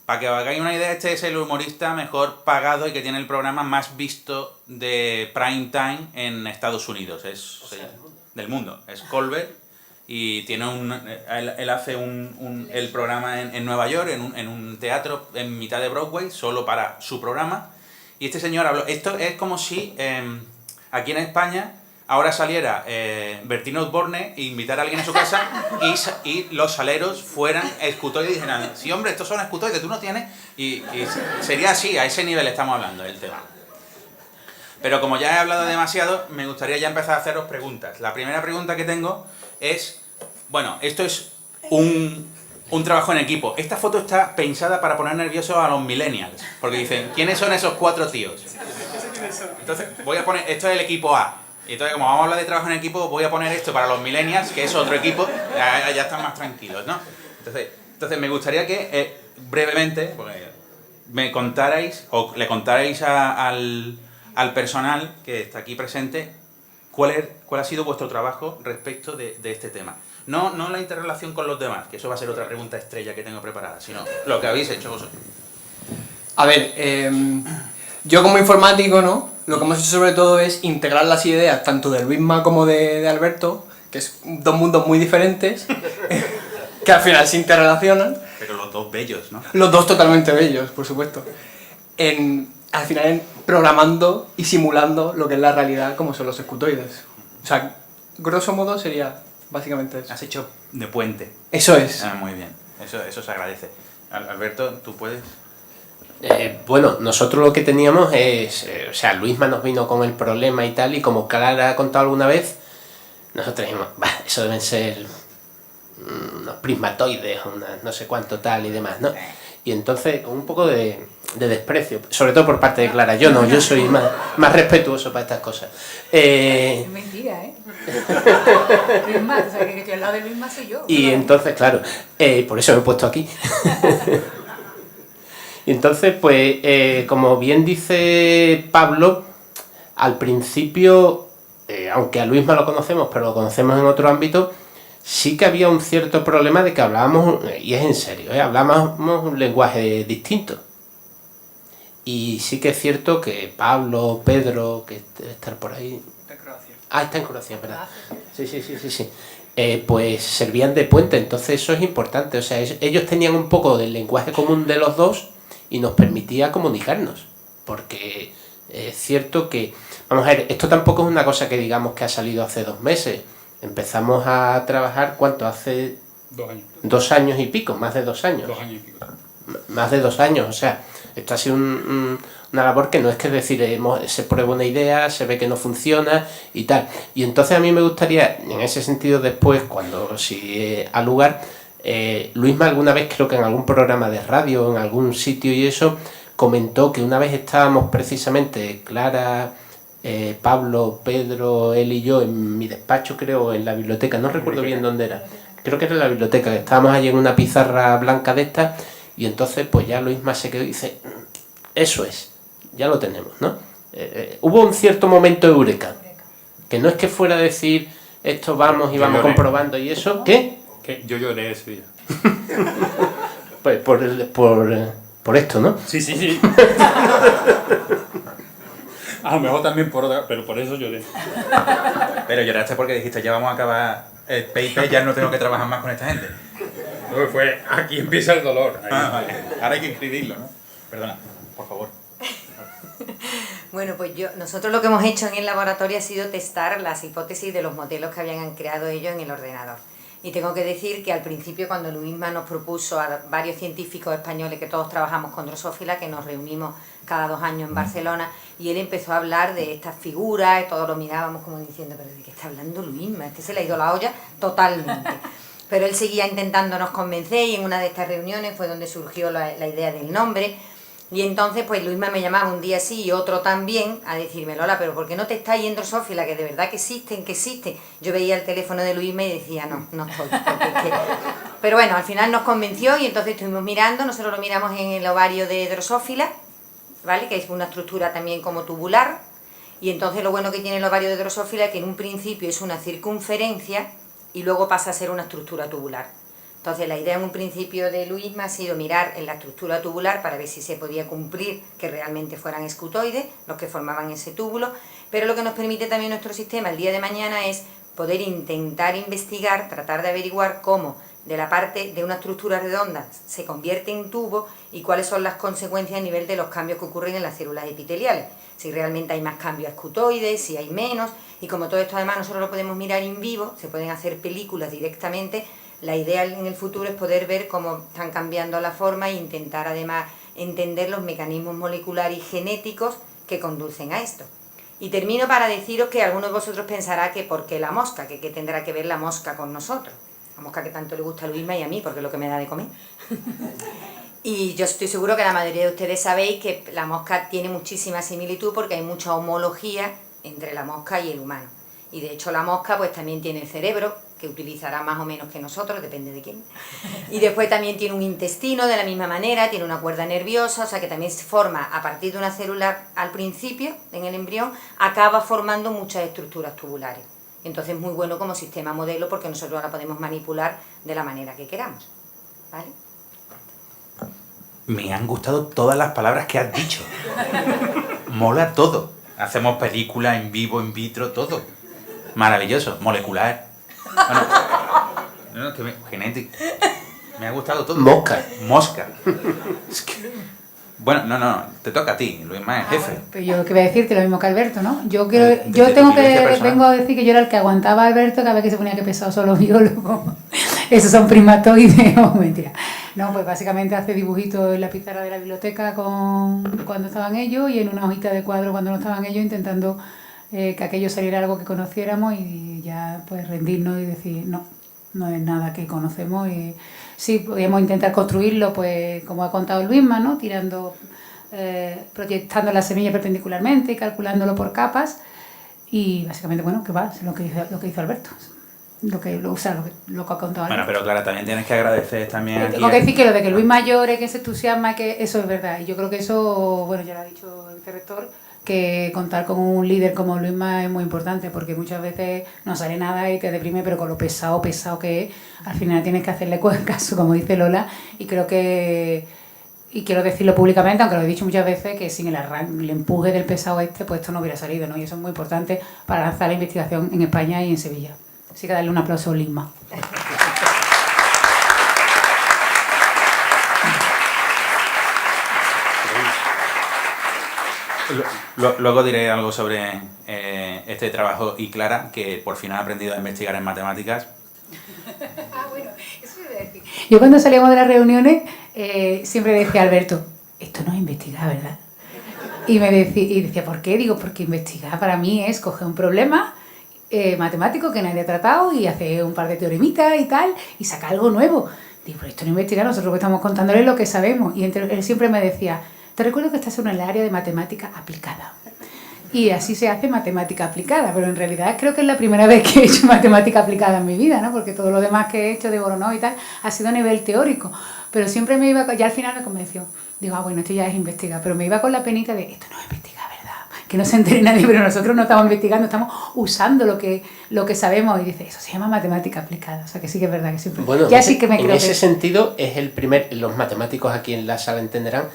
Para que os hagáis una idea, este es el humorista mejor pagado y que tiene el programa más visto de prime time en Estados Unidos. Del mundo. Es Colbert. Y tiene él hace el programa en Nueva York, en un teatro en mitad de Broadway, solo para su programa. Y este señor habló. Esto es como si aquí en España ahora saliera Bertino Osborne e invitara a alguien a su casa y los saleros fueran escutoides y dijeran, sí hombre, estos son escutoides, tú no tienes. Y sería así, a ese nivel estamos hablando del tema. Pero como ya he hablado demasiado, me gustaría ya empezar a haceros preguntas. La primera pregunta que tengo es, bueno, esto es un trabajo en equipo. Esta foto está pensada para poner nerviosos a los millennials, porque dicen, ¿quiénes son esos 4 tíos? Entonces, voy a poner, esto es el equipo A. Y entonces, como vamos a hablar de trabajo en equipo, voy a poner esto para los millennials, que es otro equipo, ya están más tranquilos, ¿no? Entonces me gustaría que, brevemente, me contarais, o le contarais al personal que está aquí presente, ¿cuál ha sido vuestro trabajo respecto de este tema? No la interrelación con los demás, que eso va a ser otra pregunta estrella que tengo preparada, sino lo que habéis hecho vosotros. A ver, yo como informático, ¿no? Lo que hemos hecho sobre todo es integrar las ideas, tanto de Luisma como de Alberto, que es 2 mundos muy diferentes, que al final se interrelacionan. Pero los 2 bellos, ¿no? Los 2 totalmente bellos, por supuesto. Al final programando y simulando lo que es la realidad como son los escutoides. O sea, grosso modo sería básicamente eso. Has hecho de puente. Eso es. Muy bien, eso se agradece. Alberto, ¿tú puedes? Bueno, nosotros lo que teníamos es, o sea, Luisma nos vino con el problema y tal, y como Clara ha contado alguna vez, nosotros dijimos, bah, eso deben ser unos prismatoides, no sé cuánto tal y demás, ¿no? Y entonces, un poco de desprecio, sobre todo por parte de Clara. Yo no, yo soy más respetuoso para estas cosas. Es mentira, ¿eh? Luisma, o sea, que estoy al lado de Luisma soy yo. Y entonces, claro, por eso me he puesto aquí. Y entonces, pues, como bien dice Pablo, al principio, aunque a Luisma lo conocemos, pero lo conocemos en otro ámbito, sí que había un cierto problema de que hablábamos, y es en serio, hablábamos un lenguaje distinto. Y sí que es cierto que Pablo, Pedro, que debe estar por ahí... Está en Croacia. Ah, está en Croacia, ¿verdad? Sí. Pues servían de puente, entonces eso es importante. O sea, ellos tenían un poco del lenguaje común de los 2 y nos permitía comunicarnos. Porque es cierto que... Vamos a ver, esto tampoco es una cosa que digamos que ha salido hace 2 meses. Empezamos a trabajar, ¿cuánto? Hace 2 años. 2 años y pico, más de 2 años. 2 años y pico. Más de 2 años, o sea, esto ha sido una labor que no es que decir, se prueba una idea, se ve que no funciona y tal. Y entonces a mí me gustaría, en ese sentido después, cuando si al lugar, Luisma alguna vez, creo que en algún programa de radio, en algún sitio y eso, comentó que una vez estábamos precisamente, Clara, Pablo, Pedro, él y yo, en mi despacho creo, en la biblioteca, no recuerdo bien dónde era, creo que era en la biblioteca, que estábamos allí en una pizarra blanca de esta. Y entonces pues ya Luisma se quedó y dice, eso es, ya lo tenemos, ¿no? Hubo un cierto momento eureka, que no es que fuera a decir, esto vamos y vamos comprobando y eso, ¿qué? Que yo lloré ese día. Pues por esto, ¿no? Sí. A lo mejor también por otra, pero por eso lloré. Pero lloraste porque dijiste, ya vamos a acabar el PIP ya no tengo que trabajar más con esta gente. No, fue aquí empieza el dolor. Ahí. Vale. Ahora hay que inscribirlo, ¿no? Perdona, por favor. Bueno, pues nosotros lo que hemos hecho en el laboratorio ha sido testar las hipótesis de los modelos que habían creado ellos en el ordenador. Y tengo que decir que al principio, cuando Luisma nos propuso a varios científicos españoles que todos trabajamos con Drosophila, que nos reunimos cada 2 años en Barcelona, y él empezó a hablar de estas figuras, y todos lo mirábamos como diciendo, pero ¿de qué está hablando Luisma? Este se le ha ido la olla totalmente. Pero él seguía intentándonos convencer, y en una de estas reuniones fue donde surgió la idea del nombre. Y entonces pues Luisma me llamaba un día sí y otro también a decirme, Lola, pero ¿por qué no te estás yendo Drosophila? Que de verdad que existen, que existen. Yo veía el teléfono de Luisma y decía, no estoy. Pero bueno, al final nos convenció y entonces estuvimos mirando, nosotros lo miramos en el ovario de Drosophila, ¿vale? Que es una estructura también como tubular. Y entonces lo bueno que tiene el ovario de Drosophila es que en un principio es una circunferencia y luego pasa a ser una estructura tubular. Entonces la idea en un principio de Luisma ha sido mirar en la estructura tubular para ver si se podía cumplir que realmente fueran escutoides los que formaban ese túbulo, pero lo que nos permite también nuestro sistema el día de mañana es poder intentar investigar, tratar de averiguar cómo de la parte de una estructura redonda se convierte en tubo y cuáles son las consecuencias a nivel de los cambios que ocurren en las células epiteliales, si realmente hay más cambios escutoides, si hay menos, y como todo esto además nosotros lo podemos mirar in vivo, se pueden hacer películas directamente. La idea en el futuro es poder ver cómo están cambiando la forma e intentar además entender los mecanismos moleculares y genéticos que conducen a esto. Y termino para deciros que algunos de vosotros pensará que ¿por qué la mosca? Que tendrá que ver la mosca con nosotros. La mosca que tanto le gusta a Luisma y a mí, porque es lo que me da de comer. Y yo estoy seguro que la mayoría de ustedes sabéis que la mosca tiene muchísima similitud porque hay mucha homología entre la mosca y el humano. Y de hecho la mosca pues también tiene el cerebro, que utilizará más o menos que nosotros, depende de quién. Y después también tiene un intestino de la misma manera, tiene una cuerda nerviosa, o sea que también se forma a partir de una célula al principio, en el embrión, acaba formando muchas estructuras tubulares. Entonces es muy bueno como sistema modelo porque nosotros la podemos manipular de la manera que queramos. ¿Vale? Me han gustado todas las palabras que has dicho. Mola todo. Hacemos películas en vivo, in vitro, todo. Maravilloso. Molecular. Bueno, genético. Me ha gustado todo. Mosca. Es que... Bueno, no, te toca a ti, Luisma, el jefe. Pero yo que voy a decirte lo mismo que Alberto, ¿no? Yo vengo a decir que yo era el que aguantaba a Alberto cada vez que se ponía que pesado solo biólogo. Esos son primatoides, no, mentira. No, pues básicamente hace dibujitos en la pizarra de la biblioteca cuando estaban ellos y en una hojita de cuadro cuando no estaban ellos, intentando que aquello saliera algo que conociéramos y ya pues rendirnos y decir no es nada que conocemos. Y sí, podíamos intentar construirlo, pues como ha contado Luisma, ¿no? Proyectando la semilla perpendicularmente y calculándolo por capas y básicamente, bueno, que va, es lo que hizo Alberto. Lo que ha contado Alberto. Bueno, pero claro, también tienes que agradecer también aquí... Tengo que decir que lo de que Luisma llore, que se entusiasma, que eso es verdad. Y yo creo que eso, bueno, ya lo ha dicho el vicerrector, que contar con un líder como Luisma es muy importante, porque muchas veces no sale nada y te deprime, pero con lo pesado que es, al final tienes que hacerle caso, como dice Lola, y creo que, y quiero decirlo públicamente, aunque lo he dicho muchas veces, que sin el empuje del pesado pues esto no hubiera salido, ¿no? Y eso es muy importante para lanzar la investigación en España y en Sevilla. Así que darle un aplauso a Luisma. Luego diré algo sobre este trabajo y Clara, que por fin ha aprendido a investigar en matemáticas. Bueno, eso iba a decir. Yo cuando salíamos de las reuniones siempre decía a Alberto, esto no es investigar, ¿verdad? Y decía, ¿por qué? Digo, porque investigar para mí es coger un problema matemático que nadie ha tratado y hacer un par de teoremitas y tal, y sacar algo nuevo. Digo, pero esto no es investigar, nosotros lo que estamos contándole es lo que sabemos. Y él siempre me decía, te recuerdo que estás en el área de matemática aplicada. Y así se hace matemática aplicada, pero en realidad creo que es la primera vez que he hecho matemática aplicada en mi vida, ¿no? Porque todo lo demás que he hecho de Voronoi y tal ha sido a nivel teórico. Pero siempre me iba, ya al final me convenció. Digo, bueno, esto ya es investigar, pero me iba con la penita de, esto no es investigar, ¿verdad? Que no se entere nadie, pero nosotros no estamos investigando, estamos usando lo que sabemos. Y dice, eso se llama matemática aplicada. O sea, que sí que es verdad que siempre... Bueno, ya sí que me en ese sentido, es el primer, los matemáticos aquí en la sala entenderán,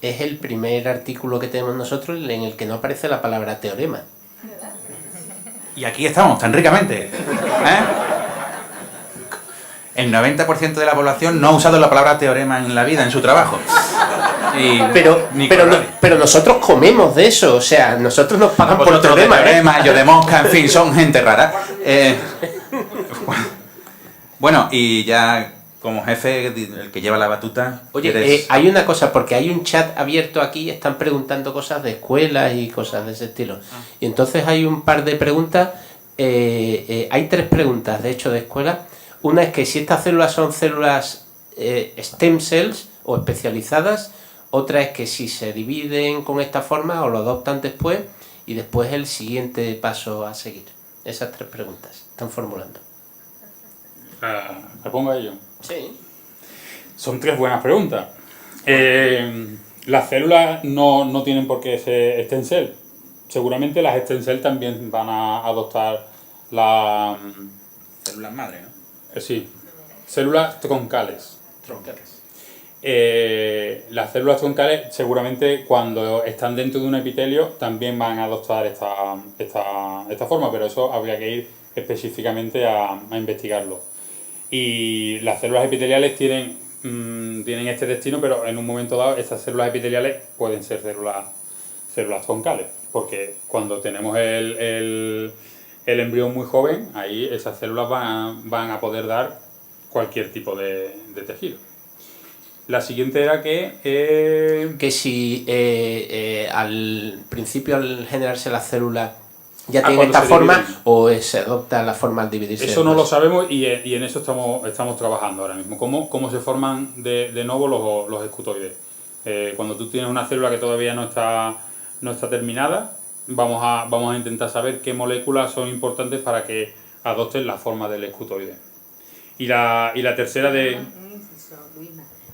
es el primer artículo que tenemos nosotros en el que no aparece la palabra teorema. Y aquí estamos, tan ricamente. el 90% de la población no ha usado la palabra teorema en la vida, en su trabajo. Pero nosotros comemos de eso, o sea, nosotros nos pagan por Vosotros de teorema, teorema, yo de mosca, en fin, son gente rara. Bueno, y ya como jefe, el que lleva la batuta... Oye, hay una cosa, porque hay un chat abierto aquí, están preguntando cosas de escuelas y cosas de ese estilo. Y entonces hay un par de preguntas, hay 3 preguntas, de hecho, de escuela. Una es que si estas células son células stem cells o especializadas. Otra es que si se dividen con esta forma o lo adoptan después. Y después el siguiente paso a seguir. Esas 3 preguntas están formulando. ¿Me pongo a ello? Sí. Son 3 buenas preguntas. Las células no tienen por qué ser stem cell. Seguramente las stem cell también van a adoptar la... Células madre, ¿no? Sí, células troncales. Las células troncales seguramente cuando están dentro de un epitelio también van a adoptar esta forma, pero eso habría que ir específicamente a investigarlo. Y las células epiteliales tienen este destino, pero en un momento dado estas células epiteliales pueden ser células troncales, porque cuando tenemos el embrión muy joven, ahí esas células van a poder dar cualquier tipo de tejido. La siguiente era que si al principio al generarse las células ya tienen esta forma dividen, o se adopta la forma al dividirse. Eso no lo sabemos y en eso estamos trabajando ahora mismo. ¿Cómo se forman de nuevo los escutoides? Cuando tú tienes una célula que todavía no está terminada, vamos a intentar saber qué moléculas son importantes para que adopten la forma del escutoide. Y la tercera de...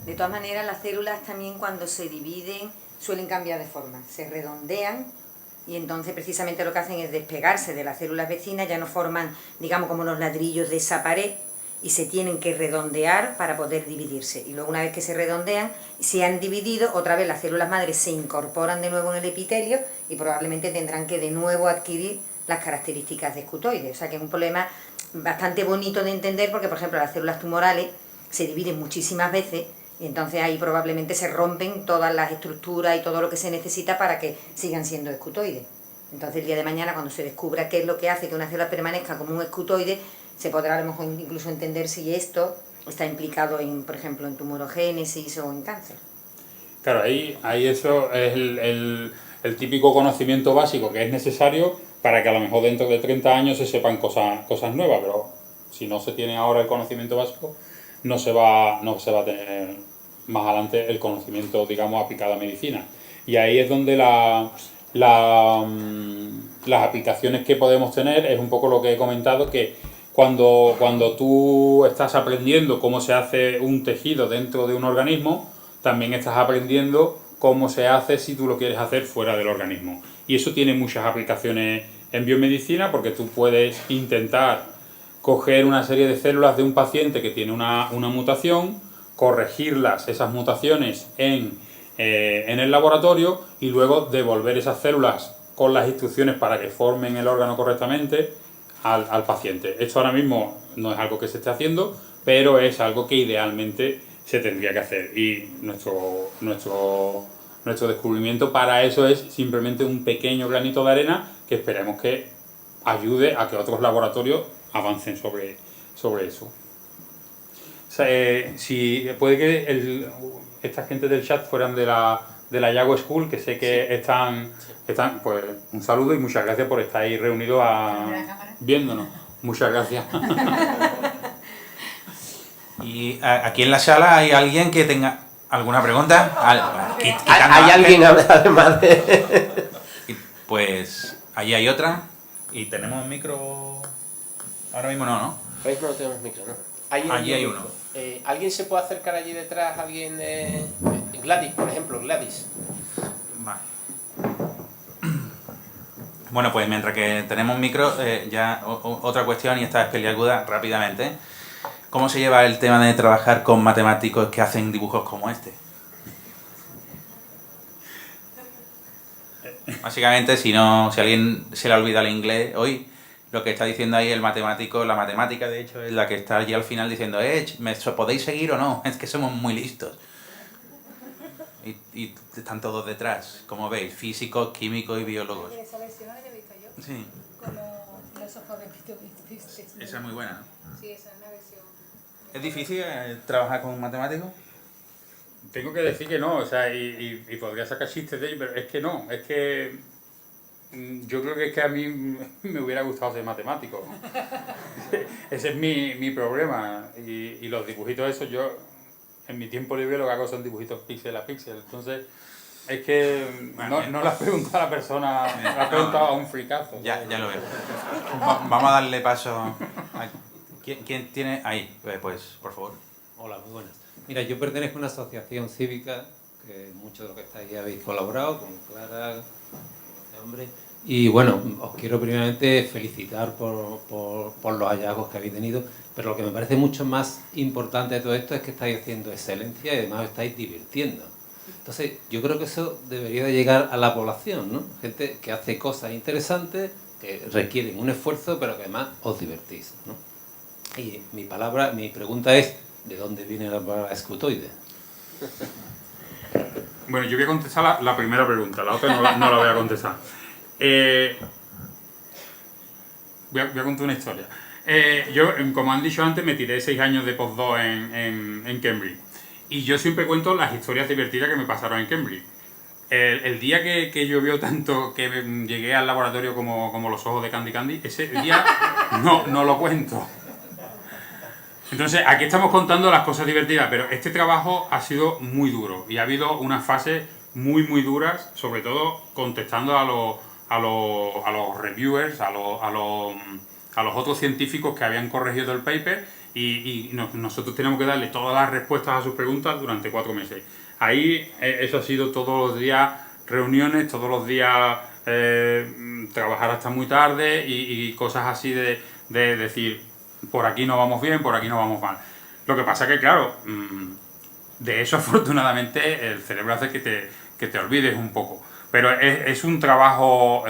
De todas maneras, las células también cuando se dividen suelen cambiar de forma, se redondean y entonces precisamente lo que hacen es despegarse de las células vecinas, ya no forman, digamos, como los ladrillos de esa pared y se tienen que redondear para poder dividirse. Y luego una vez que se redondean, se han dividido, otra vez las células madres se incorporan de nuevo en el epitelio y probablemente tendrán que de nuevo adquirir las características de escutoide. O sea que es un problema bastante bonito de entender porque, por ejemplo, las células tumorales se dividen muchísimas veces y entonces ahí probablemente se rompen todas las estructuras y todo lo que se necesita para que sigan siendo escutoides. Entonces el día de mañana, cuando se descubra qué es lo que hace que una célula permanezca como un escutoide, se podrá a lo mejor incluso entender si esto está implicado en, por ejemplo, en tumorogénesis o en cáncer. Claro, ahí eso es el típico conocimiento básico que es necesario para que a lo mejor dentro de 30 años se sepan cosas nuevas, pero si no se tiene ahora el conocimiento básico, no se va a tener más adelante el conocimiento, digamos, aplicado a medicina. Y ahí es donde las aplicaciones que podemos tener es un poco lo que he comentado, que cuando tú estás aprendiendo cómo se hace un tejido dentro de un organismo, también estás aprendiendo cómo se hace si tú lo quieres hacer fuera del organismo. Y eso tiene muchas aplicaciones en biomedicina porque tú puedes intentar coger una serie de células de un paciente que tiene una mutación, corregirlas, esas mutaciones en el laboratorio y luego devolver esas células con las instrucciones para que formen el órgano correctamente al paciente. Esto ahora mismo no es algo que se esté haciendo, pero es algo que idealmente se tendría que hacer y nuestro descubrimiento para eso es simplemente un pequeño granito de arena que esperemos que ayude a que otros laboratorios avancen sobre eso. O sea, si puede que esta gente del chat fueran de la Yago School, que sé que están, pues un saludo y muchas gracias por estar ahí reunidos viéndonos. Muchas gracias. Y aquí en la sala hay alguien que tenga alguna pregunta. ¿Hay alguien además de...? Pues allí hay otra. Y tenemos micro... Ahora mismo no, ¿no? Ahora mismo no tenemos micro, ¿no? Allí hay uno. ¿Alguien se puede acercar allí detrás? ¿Alguien? Gladys, por ejemplo, Gladys. Vale. Bueno, pues mientras que tenemos micro, ya otra cuestión, y esta es peliaguda rápidamente. ¿Cómo se lleva el tema de trabajar con matemáticos que hacen dibujos como este? Básicamente, si alguien se le olvida el inglés hoy, lo que está diciendo ahí el matemático, la matemática de hecho es la que está allí al final diciendo, ¿me podéis seguir o no? Es que somos muy listos. Y están todos detrás, como veis, físicos, químicos y biólogos. Esa versión la he visto yo. Sí. Como filósofo de Esa es muy buena, ¿no? Sí, esa es una versión. ¿Es difícil trabajar con un matemático? Tengo que decir que no, o sea, y podría sacar chistes de ello, pero es que no, es que yo creo que es que a mí me hubiera gustado ser matemático. Ese es mi problema. Y los dibujitos esos, yo en mi tiempo libre lo que hago son dibujitos píxel a píxel. Entonces, es que no le has preguntado a la persona, le has preguntado a un fricazo. Ya lo veo. Vamos a darle paso. ¿Quién tiene? Ahí, pues, por favor. Hola, muy buenas. Mira, yo pertenezco a una asociación cívica, que muchos de los que estáis habéis colaborado, con Clara, este hombre. Y bueno, os quiero primeramente felicitar por los hallazgos que habéis tenido, pero lo que me parece mucho más importante de todo esto es que estáis haciendo excelencia y además os estáis divirtiendo. Entonces, yo creo que eso debería de llegar a la población, ¿no? Gente que hace cosas interesantes, que requieren un esfuerzo, pero que además os divertís, ¿no? Y mi pregunta es, ¿de dónde viene la palabra escutoide? Bueno, yo voy a contestar la primera pregunta, la otra no la voy a contestar. Voy a contar una historia. Yo, como han dicho antes, me tiré 6 años de postdoc en Cambridge. Y yo siempre cuento las historias divertidas que me pasaron en Cambridge. El día que llovió tanto que llegué al laboratorio como los ojos de Candy Candy, ese día no lo cuento. Entonces, aquí estamos contando las cosas divertidas, pero este trabajo ha sido muy duro y ha habido unas fases muy duras, sobre todo contestando a los reviewers, a los otros científicos que habían corregido el paper y nosotros tenemos que darle todas las respuestas a sus preguntas durante 4 meses. Ahí eso ha sido todos los días reuniones, todos los días trabajar hasta muy tarde y cosas así de decir, por aquí no vamos bien, por aquí no vamos mal. Lo que pasa que, claro, de eso afortunadamente el cerebro hace que te olvides un poco. Pero es un trabajo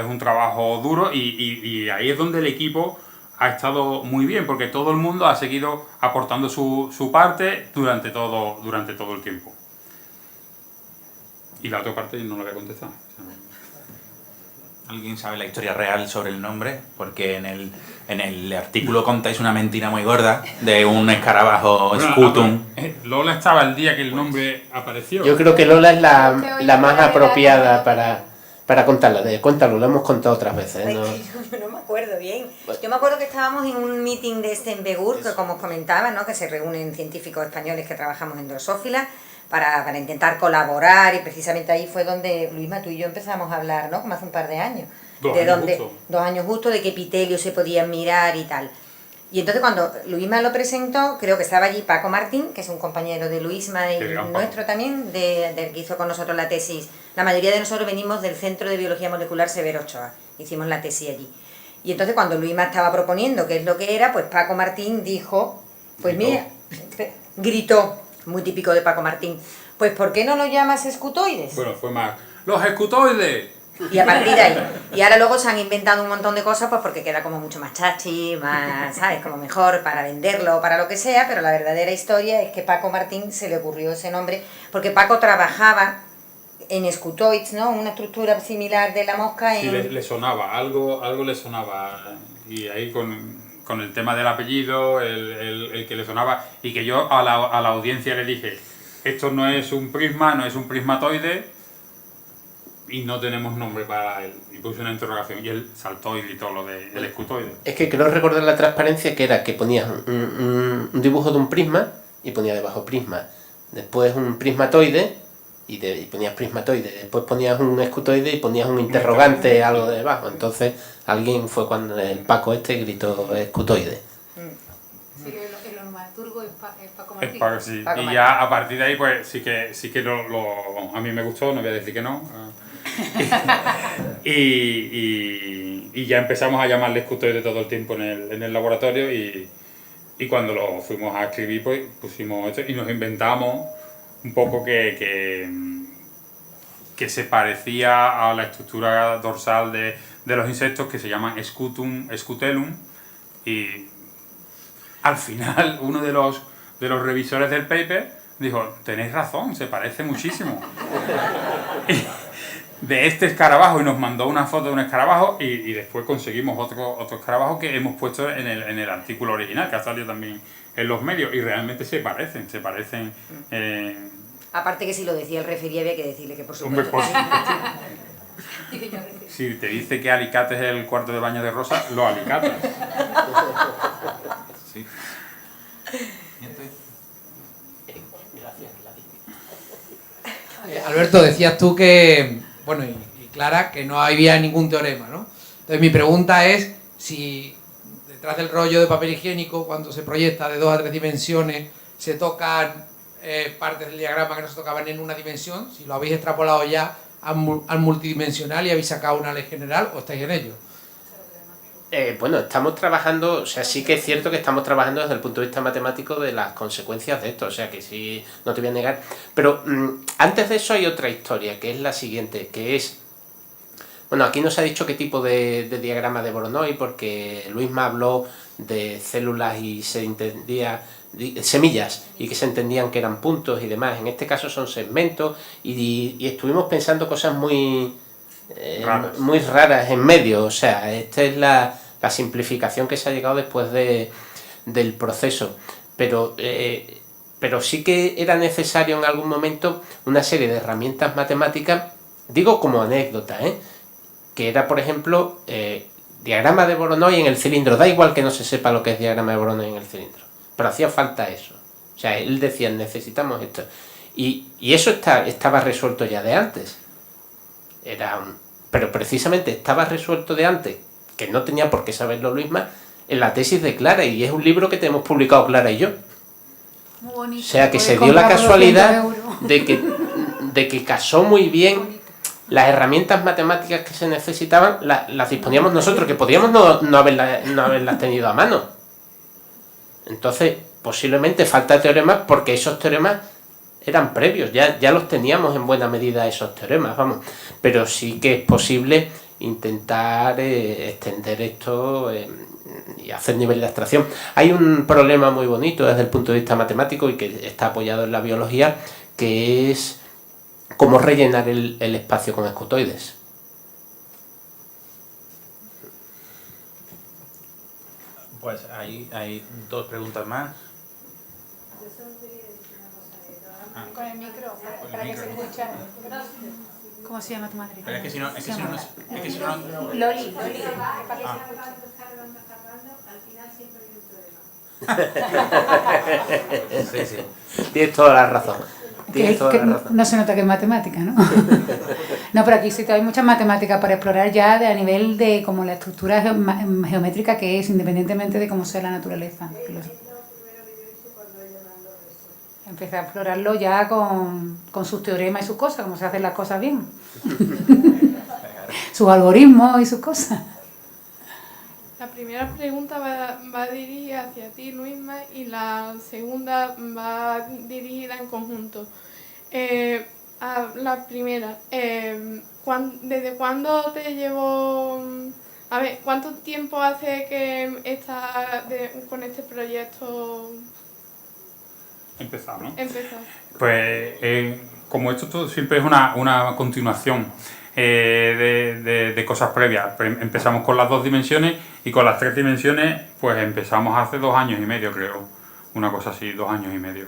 duro y ahí es donde el equipo ha estado muy bien, porque todo el mundo ha seguido aportando su parte durante todo el tiempo. Y la otra parte no la voy a contestar. ¿Alguien sabe la historia real sobre el nombre? Porque en el artículo contáis una mentira muy gorda de un escarabajo scutum. Lola estaba el día que el nombre apareció. Yo creo que Lola es la más apropiada para contarla. Cuéntalo, lo hemos contado otras veces, ¿no? Yo no me acuerdo bien. Yo me acuerdo que estábamos en un meeting de este en Begur, que como os comentaba, ¿no? Que se reúnen científicos españoles que trabajamos en Drosophila para intentar colaborar, y precisamente ahí fue donde Luisma, tú y yo empezamos a hablar, ¿no? Como hace un par de años. 2 años justo, de qué epitelio se podían mirar y tal. Y entonces cuando Luisma lo presentó, creo que estaba allí Paco Martín, que es un compañero de Luisma y nuestro también, del que hizo con nosotros la tesis. La mayoría de nosotros venimos del Centro de Biología Molecular Severo Ochoa, hicimos la tesis allí. Y entonces cuando Luisma estaba proponiendo qué es lo que era, pues Paco Martín dijo, pues mira, gritó, muy típico de Paco Martín, pues ¿por qué no lo llamas escutoides? Bueno, fue más, ¡los escutoides! Y a partir de ahí. Y ahora luego se han inventado un montón de cosas, pues porque queda como mucho más chachi, más, ¿sabes? Como mejor para venderlo o para lo que sea, pero la verdadera historia es que Paco Martín se le ocurrió ese nombre, porque Paco trabajaba en escutoides, ¿no? Una estructura similar de la mosca en... Sí, le sonaba, algo le sonaba. Y ahí con el tema del apellido, el que le sonaba, y que yo a la audiencia le dije, esto no es un prisma, no es un prismatoide, y no tenemos nombre para él. Y puse una interrogación y él saltó y gritó lo del escutoide. Es que creo recordar la transparencia, que era que ponías un dibujo de un prisma y ponía debajo prisma, después un prismatoide y ponías prismatoide, después ponías un escutoide y ponías un interrogante, algo debajo. Entonces alguien fue cuando el Paco gritó escutoide. Sí, el onomaturgo es Paco Martín. Sí. Paco Y Martín. ya a partir de ahí pues sí que a mí me gustó, no voy a decir que no. Y ya empezamos a llamarle escutoide todo el tiempo en el laboratorio, y cuando lo fuimos a escribir pues pusimos esto y nos inventamos un poco que se parecía a la estructura dorsal los insectos que se llaman Scutum, Scutelum, y al final uno de los revisores del paper dijo, tenéis razón, se parece muchísimo. De este escarabajo, y nos mandó una foto de un escarabajo, y después conseguimos otro escarabajo que hemos puesto en el artículo original, que ha salido también en los medios, y realmente se parecen. Aparte que si lo decía el referí había que decirle que por Hombre, supuesto. si te dice que alicate es el cuarto de baño de Rosa, lo alicatas. Sí. Alberto, decías tú que, bueno, y Clara, que no había ningún teorema, ¿no? Entonces mi pregunta es si detrás del rollo de papel higiénico, cuando se proyecta de 2 a 3 dimensiones, se tocan partes del diagrama que no se tocaban en una dimensión, si lo habéis extrapolado ya al multidimensional y habéis sacado una ley general, o estáis en ello. Bueno, estamos trabajando, o sea, sí que es cierto que estamos trabajando desde el punto de vista matemático de las consecuencias de esto, o sea, que sí, no te voy a negar. Pero antes de eso hay otra historia, que es la siguiente, que es... Bueno, aquí no se ha dicho qué tipo de diagrama de Voronoi, porque Luisma habló de células y se entendía... semillas, y que se entendían que eran puntos y demás. En este caso son segmentos, y estuvimos pensando cosas muy raras en medio. O sea, esta es la simplificación que se ha llegado después del proceso, pero sí que era necesario en algún momento una serie de herramientas matemáticas, digo como anécdota, que era, por ejemplo, diagrama de Voronoi en el cilindro. Da igual que no se sepa lo que es diagrama de Voronoi en el cilindro, pero hacía falta eso. O sea, él decía, necesitamos esto. Y eso estaba resuelto ya de antes. Pero precisamente estaba resuelto de antes, que no tenía por qué saberlo Luisma, en la tesis de Clara, y es un libro que tenemos publicado Clara y yo. Muy bonito. O sea, que se dio la casualidad de que casó muy bien. Las herramientas matemáticas que se necesitaban las disponíamos nosotros, que podíamos no haberlas tenido a mano. Entonces, posiblemente falta teoremas, porque esos teoremas eran previos, ya los teníamos en buena medida esos teoremas, vamos. Pero sí que es posible intentar extender esto y hacer nivel de abstracción. Hay un problema muy bonito desde el punto de vista matemático y que está apoyado en la biología, que es cómo rellenar el espacio con escutoides. Pues hay 2 preguntas más. Con el micro, para que se escuche. ¿Cómo se llama tu madre? Pero es que si no, Loli. Sí, sí. Tienes toda la razón. No se nota que es matemática, ¿no? No, pero aquí sí hay muchas matemáticas para explorar ya a nivel de como la estructura geométrica que es, independientemente de cómo sea la naturaleza. Empecé a explorarlo ya con sus teoremas y sus cosas, cómo se hacen las cosas bien. Sus algoritmos y sus cosas. La primera pregunta va dirigida hacia ti, Luisma, y la segunda va dirigida en conjunto. La primera, ¿desde cuándo te llevó? A ver, ¿cuánto tiempo hace que estás con este proyecto? Empezado, ¿no? Empezado. Pues como esto todo siempre es una continuación de cosas previas. Empezamos con las 2 dimensiones y con las 3 dimensiones pues empezamos hace 2 años y medio, creo. Una cosa así, 2 años y medio.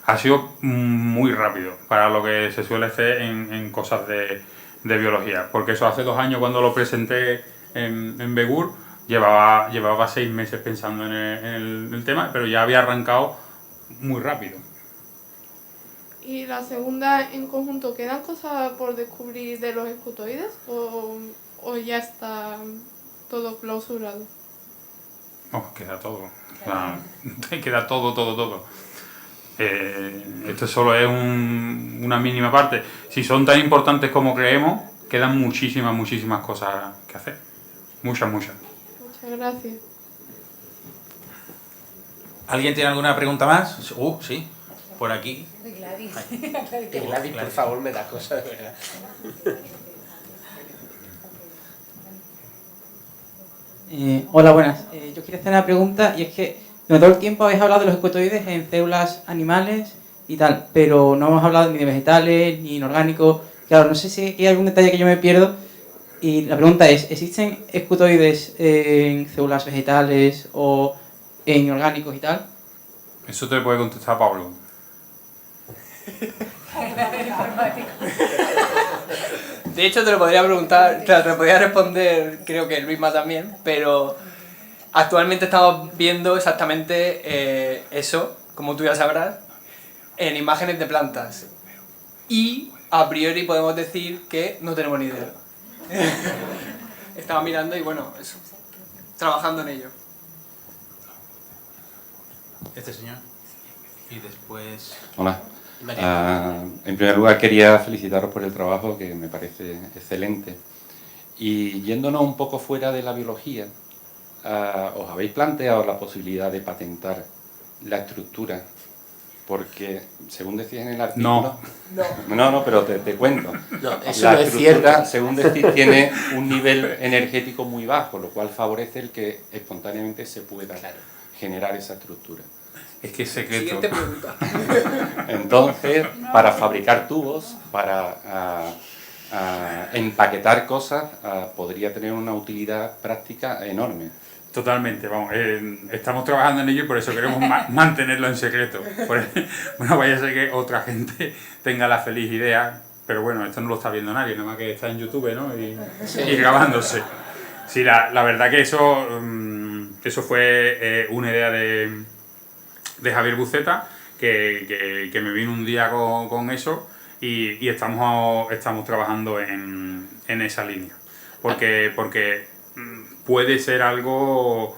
Ha sido muy rápido para lo que se suele hacer en cosas de biología. Porque eso hace 2 años cuando lo presenté en Begur, llevaba 6 meses pensando en el tema, pero ya había arrancado muy rápido. Y la segunda, en conjunto, ¿quedan cosas por descubrir de los escutoides o ya está todo clausurado? Queda todo. Queda todo. Esto solo es una mínima parte. Si son tan importantes como creemos, quedan muchísimas cosas que hacer. Muchas. Muchas gracias. ¿Alguien tiene alguna pregunta más? Sí, por aquí. Gladys, por favor, me da cosas de verdad. Hola, buenas. Yo quería hacer una pregunta y es que durante todo el tiempo habéis hablado de los escutoides en células animales y tal, pero no hemos hablado ni de vegetales ni inorgánicos. Claro, no sé si hay algún detalle que yo me pierdo. Y la pregunta es, ¿existen escutoides en células vegetales o en inorgánicos y tal? Eso te puede contestar Pablo. De hecho, te lo podría preguntar, claro, te lo podría responder, creo que Luisma también, pero actualmente estamos viendo exactamente eso, como tú ya sabrás, en imágenes de plantas. Y a priori podemos decir que no tenemos ni idea. Estaba mirando y bueno, eso, trabajando en ello. Este señor. Y después... Hola. En primer lugar quería felicitaros por el trabajo, que me parece excelente. Y yéndonos un poco fuera de la biología, ¿os habéis planteado la posibilidad de patentar la estructura? Porque, según decís en el artículo... No, pero te cuento. No, eso la no es estructura, cierto. según decís, tiene un nivel energético muy bajo, lo cual favorece el que espontáneamente se pueda generar esa estructura. Es que es secreto. Siguiente pregunta. Entonces, para fabricar tubos, para empaquetar cosas, podría tener una utilidad práctica enorme. Totalmente, vamos, estamos trabajando en ello y por eso queremos mantenerlo en secreto. Bueno, vaya a ser que otra gente tenga la feliz idea, pero bueno, esto no lo está viendo nadie, nada más que está en YouTube, ¿no? Y grabándose. Sí, la verdad que eso fue una idea de Javier Buceta, que me vino un día con eso y estamos trabajando en esa línea. Porque puede ser algo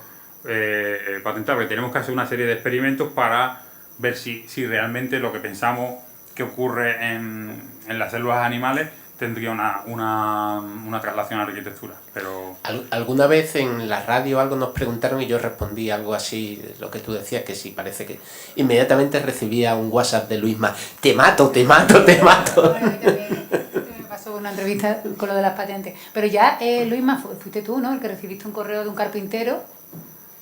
patentable. Tenemos que hacer una serie de experimentos para ver si realmente lo que pensamos que ocurre en las células animales tendría una traslación a la arquitectura. Pero... Alguna vez en la radio algo nos preguntaron y yo respondí algo así, lo que tú decías, que sí, parece que inmediatamente recibía un WhatsApp de Luisma: te mato, te mato, te mato. Bueno, a mí también me pasó una entrevista con lo de las patentes. Pero ya, Luisma, fuiste tú, ¿no? El que recibiste un correo de un carpintero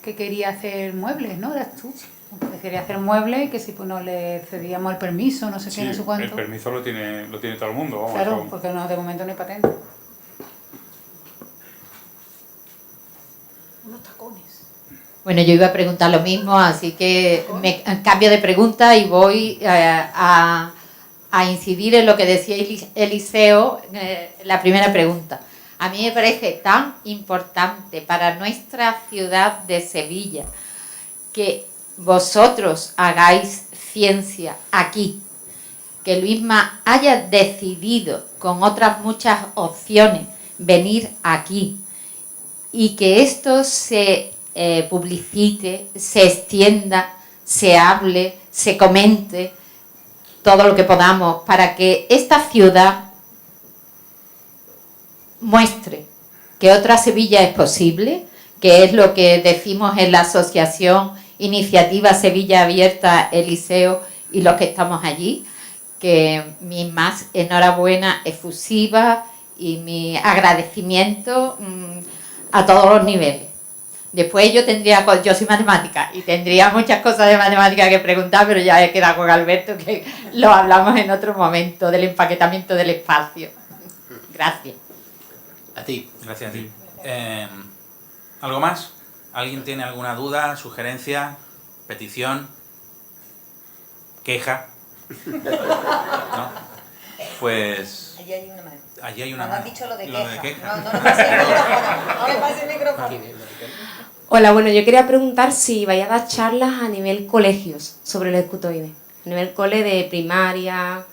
que quería hacer muebles, ¿no? Eras tú. Que quería hacer muebles y que si pues no le cedíamos el permiso, no sé qué, no sé cuánto. El permiso lo tiene todo el mundo. Vamos, Claro, eso. porque no, de momento no hay patente. Unos tacones. Bueno, yo iba a preguntar lo mismo, así que me cambio de pregunta y voy a incidir en lo que decía Eliseo, la primera pregunta. A mí me parece tan importante para nuestra ciudad de Sevilla que vosotros hagáis ciencia aquí, que Luisma haya decidido con otras muchas opciones venir aquí y que esto se publicite, se extienda, se hable, se comente todo lo que podamos para que esta ciudad muestre que otra Sevilla es posible, que es lo que decimos en la asociación Iniciativa Sevilla Abierta, Eliseo y los que estamos allí, que mi más enhorabuena efusiva y mi agradecimiento a todos los niveles. Después yo soy matemática y tendría muchas cosas de matemática que preguntar, pero ya he quedado con Alberto que lo hablamos en otro momento del empaquetamiento del espacio. Gracias. A ti. Gracias a ti. ¿Algo más? ¿Alguien tiene alguna duda, sugerencia, petición, queja? ¿No? Pues... Allí hay una mano. Allí hay una No mano. has dicho lo de Lo de queja. No le pases el micrófono. No le pases el micrófono. Hola, bueno, yo quería preguntar si vais a dar charlas a nivel colegios sobre los escutoides. A nivel cole de primaria...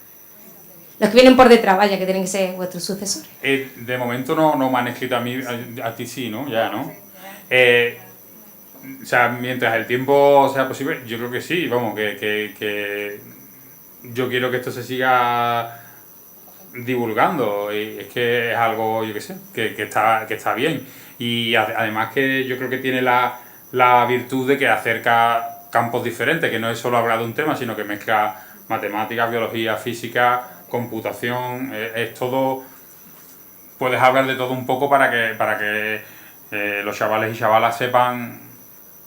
Los que vienen por detrás, vaya, que tienen que ser vuestros sucesores. De momento no me han escrito a mí, a ti sí, ¿no? Ya, ¿no? O sea, mientras el tiempo sea posible, yo creo que sí, vamos, que yo quiero que esto se siga divulgando, y es que es algo, yo qué sé, que está bien. Y además que yo creo que tiene la virtud de que acerca campos diferentes, que no es solo hablar de un tema, sino que mezcla matemáticas, biología, física, computación, es todo, puedes hablar de todo un poco para que los chavales y chavalas sepan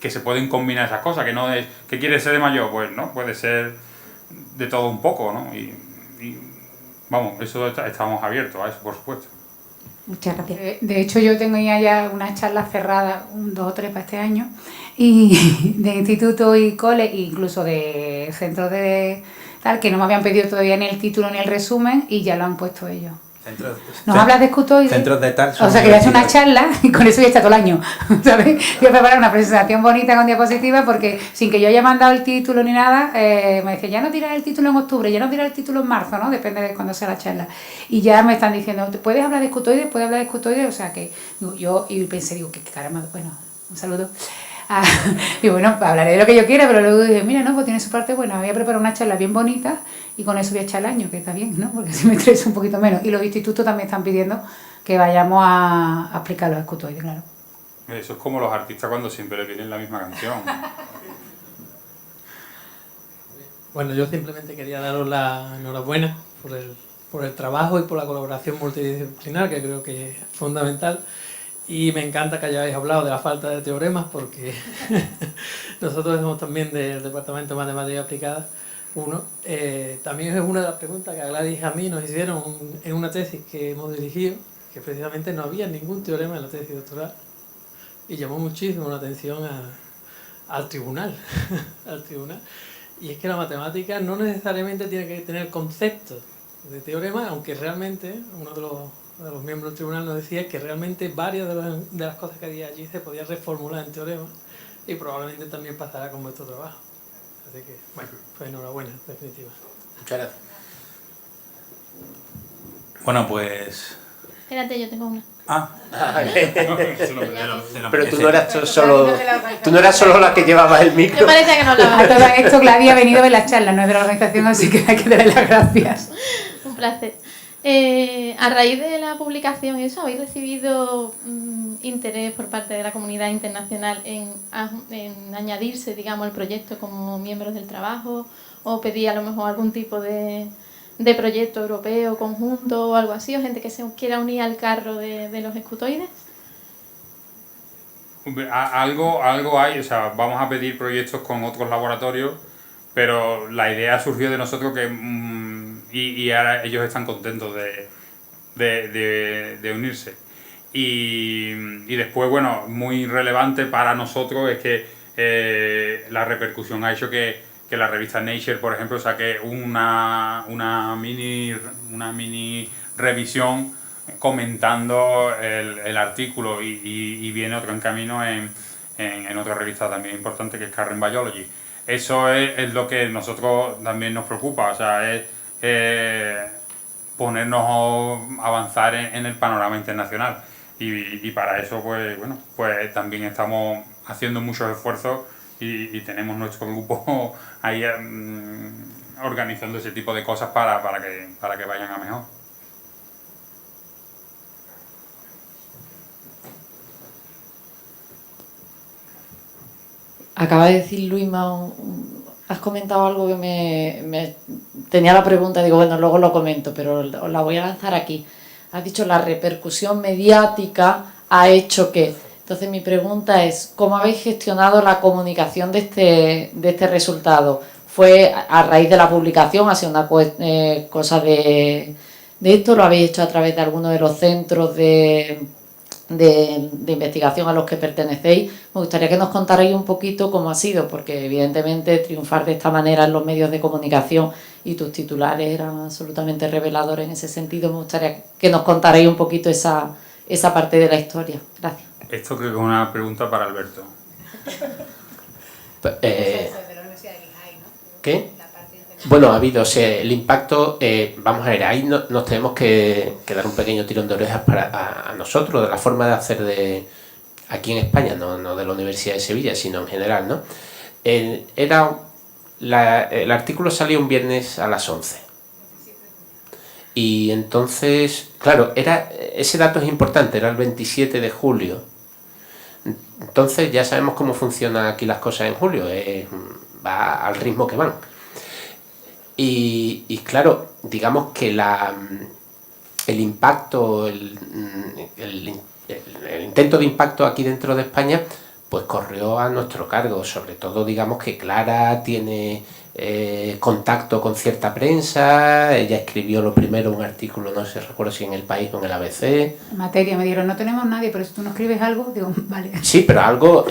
que se pueden combinar esas cosas, que no es, ¿qué quieres ser de mayor? Pues no, puede ser de todo un poco, ¿no? Y vamos, eso estamos abiertos a eso, por supuesto. Muchas gracias. De hecho, yo tengo ya unas charlas cerradas, 2 o 3 para este año, y de instituto y cole, e incluso de centros de tal, que no me habían pedido todavía ni el título ni el resumen, y ya lo han puesto ellos. Nos hablas de escutoides. Centros de tal. O sea, que voy a hacer una charla y con eso ya está todo el año, ¿sabes? Voy a preparar una presentación bonita con diapositivas porque sin que yo haya mandado el título ni nada, me decían, ya no tiras el título en octubre, ya no tiras el título en marzo, ¿no? Depende de cuándo sea la charla. Y ya me están diciendo, ¿puedes hablar de escutoides? ¿Puedes hablar de escutoides? O sea, que yo y pensé, digo, qué caramba, bueno, un saludo. Y bueno, hablaré de lo que yo quiera, pero luego dije, mira, no, pues tiene su parte buena, voy a preparar una charla bien bonita y con eso voy a echar el año, que está bien, ¿no? Porque así me estreso un poquito menos. Y los institutos también están pidiendo que vayamos a explicar los escutoides, claro. Eso es como los artistas cuando siempre le piden la misma canción. Bueno, yo simplemente quería daros la enhorabuena por el trabajo y por la colaboración multidisciplinar, que creo que es fundamental. Y me encanta que hayáis hablado de la falta de teoremas, porque nosotros somos también del Departamento de Matemática Aplicada 1. También es una de las preguntas que a Gladys y a mí nos hicieron en una tesis que hemos dirigido, que precisamente no había ningún teorema en la tesis doctoral. Y llamó muchísimo la atención al tribunal, al tribunal. Y es que la matemática no necesariamente tiene que tener conceptos de teorema, aunque realmente uno de los miembros del tribunal nos decía que realmente varias de las cosas que había allí se podían reformular en teorema y probablemente también pasará con vuestro trabajo. Así que, bueno, pues enhorabuena, en definitiva. Muchas gracias. Bueno, pues... Espérate, yo tengo una. Pero tú no eras solo la que llevaba el micro. Yo parecía que no hablaba. A todo esto, Gladys ha venido de las charlas, no es de la organización, así que hay que darle las gracias. Un placer. A raíz de la publicación y eso, ¿habéis recibido interés por parte de la comunidad internacional en añadirse, digamos, al proyecto como miembros del trabajo? ¿O pedí a lo mejor algún tipo de proyecto europeo, conjunto o algo así? ¿O gente que se quiera unir al carro de los escutoides? Algo hay, o sea, vamos a pedir proyectos con otros laboratorios, pero la idea surgió de nosotros que... Y ahora ellos están contentos de unirse. Y después, bueno, muy relevante para nosotros es que la repercusión ha hecho que la revista Nature, por ejemplo, saque una mini revisión comentando el artículo y viene otro en camino en otra revista también importante que es Current Biology. Eso es lo que nosotros también nos preocupa, o sea, es ponernos a avanzar en el panorama internacional y para eso pues bueno, pues también estamos haciendo muchos esfuerzos y tenemos nuestro grupo ahí organizando ese tipo de cosas para que vayan a mejor. Acaba de decir Luisma, has comentado algo que me tenía la pregunta, digo, bueno, luego lo comento, pero os la voy a lanzar aquí. Has dicho la repercusión mediática ha hecho que... Entonces mi pregunta es, ¿cómo habéis gestionado la comunicación de este resultado? ¿Fue a raíz de la publicación? ¿Ha sido una cosa de esto? ¿Lo habéis hecho a través de alguno de los centros de investigación a los que pertenecéis? Me gustaría que nos contarais un poquito cómo ha sido, porque evidentemente triunfar de esta manera en los medios de comunicación y tus titulares eran absolutamente reveladores en ese sentido. Me gustaría que nos contarais un poquito esa parte de la historia. Gracias. Esto creo que es una pregunta para Alberto. ¿Qué? Bueno, ha habido, o sea, el impacto, vamos a ver, ahí nos tenemos que dar un pequeño tirón de orejas a nosotros, de la forma de hacer aquí en España, no de la Universidad de Sevilla, sino en general, ¿no? El artículo salió un viernes a las 11. Y entonces, claro, ese dato es importante, era el 27 de julio. Entonces ya sabemos cómo funcionan aquí las cosas en julio, va al ritmo que van. Y claro, digamos que el impacto, el intento de impacto aquí dentro de España pues corrió a nuestro cargo, sobre todo digamos que Clara tiene contacto con cierta prensa, ella escribió lo primero un artículo, no sé, recuerdo si en El País o en el ABC. Materia, me dijeron, no tenemos nadie, pero si tú no escribes algo, digo, vale. Sí, pero algo,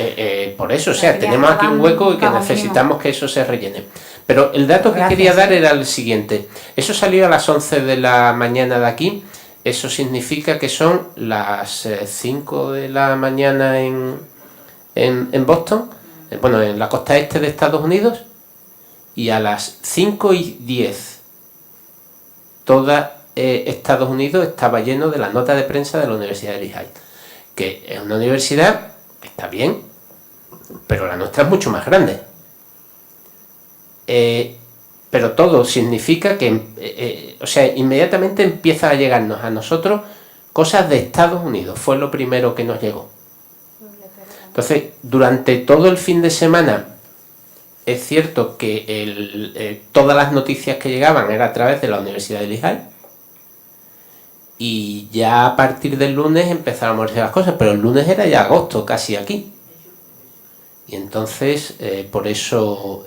por eso, o sea, tenemos aquí un hueco y que necesitamos que eso se rellene. Pero el dato que quería dar era el siguiente, eso salió a las 11 de la mañana de aquí, eso significa que son las 5 de la mañana en Boston, bueno, en la costa este de Estados Unidos, y a las 5:10 toda Estados Unidos estaba lleno de la nota de prensa de la Universidad de Lehigh, que es una universidad que está bien, pero la nuestra es mucho más grande. Pero todo significa que, o sea, inmediatamente empieza a llegarnos a nosotros cosas de Estados Unidos, fue lo primero que nos llegó. Entonces, durante todo el fin de semana, es cierto que todas las noticias que llegaban eran a través de la Universidad de Lehigh, y ya a partir del lunes empezaron a moverse las cosas, pero el lunes era ya agosto, casi aquí. Y entonces, por eso,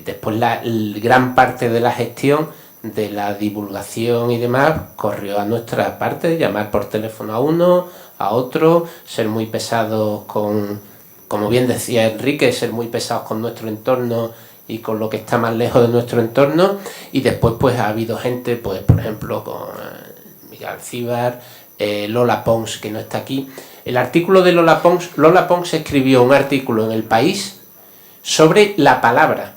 después la gran parte de la gestión, de la divulgación y demás, corrió a nuestra parte, llamar por teléfono a uno, a otro, ser muy pesados con, como bien decía Enrique, ser muy pesados con nuestro entorno y con lo que está más lejos de nuestro entorno, y después pues ha habido gente, pues por ejemplo con Miguel Alcíbar, Lola Pons, que no está aquí. El artículo de Lola Pons escribió un artículo en El País sobre la palabra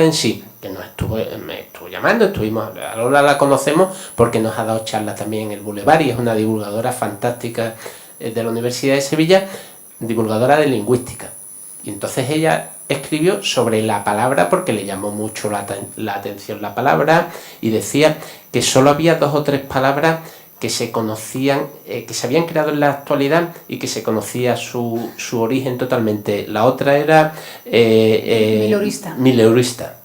en sí, que me estuvo llamando, a Lola la conocemos porque nos ha dado charlas también en el Boulevard y es una divulgadora fantástica de la Universidad de Sevilla, divulgadora de lingüística. Y entonces ella escribió sobre la palabra porque le llamó mucho la atención la palabra, y decía que solo había 2 o 3 palabras que se conocían, que se habían creado en la actualidad y que se conocía su origen totalmente. La otra era mileurista.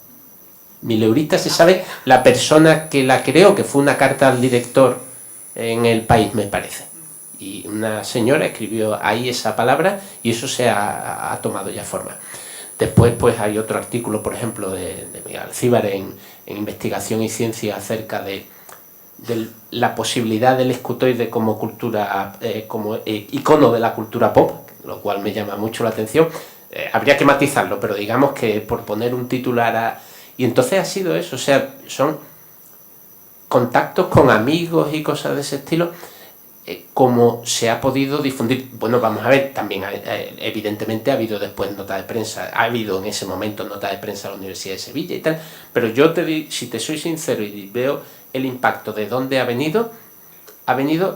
Mileurista se sabe la persona que la creó, que fue una carta al director en El País, me parece. Y una señora escribió ahí esa palabra y eso se ha tomado ya forma. Después pues hay otro artículo, por ejemplo, de Miguel Alcíbar en Investigación y Ciencia acerca de la posibilidad del escutoide como cultura, como icono de la cultura pop, lo cual me llama mucho la atención. Habría que matizarlo, pero digamos que por poner un titular y entonces ha sido eso, o sea, son contactos con amigos y cosas de ese estilo, como se ha podido difundir. Bueno, vamos a ver, también evidentemente ha habido después nota de prensa, ha habido en ese momento nota de prensa a la Universidad de Sevilla y tal, pero yo si te soy sincero y veo el impacto de dónde ha venido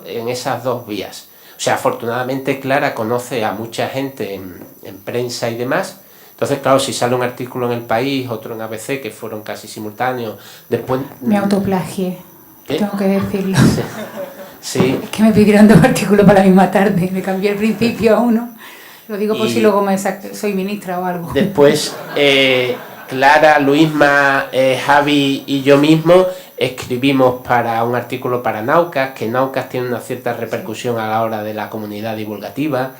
en esas 2 vías. O sea, afortunadamente Clara conoce a mucha gente en prensa y demás. Entonces, claro, si sale un artículo en El País, otro en ABC, que fueron casi simultáneos, después... Me autoplagié, tengo que decirlo. Sí. Es que me pidieron 2 artículos para la misma tarde, me cambié el principio a uno. Lo digo por si luego soy ministra o algo. Después, Clara, Luisma, Javi y yo mismo escribimos para un artículo para Naucas, que Naucas tiene una cierta repercusión a la hora de la comunidad divulgativa,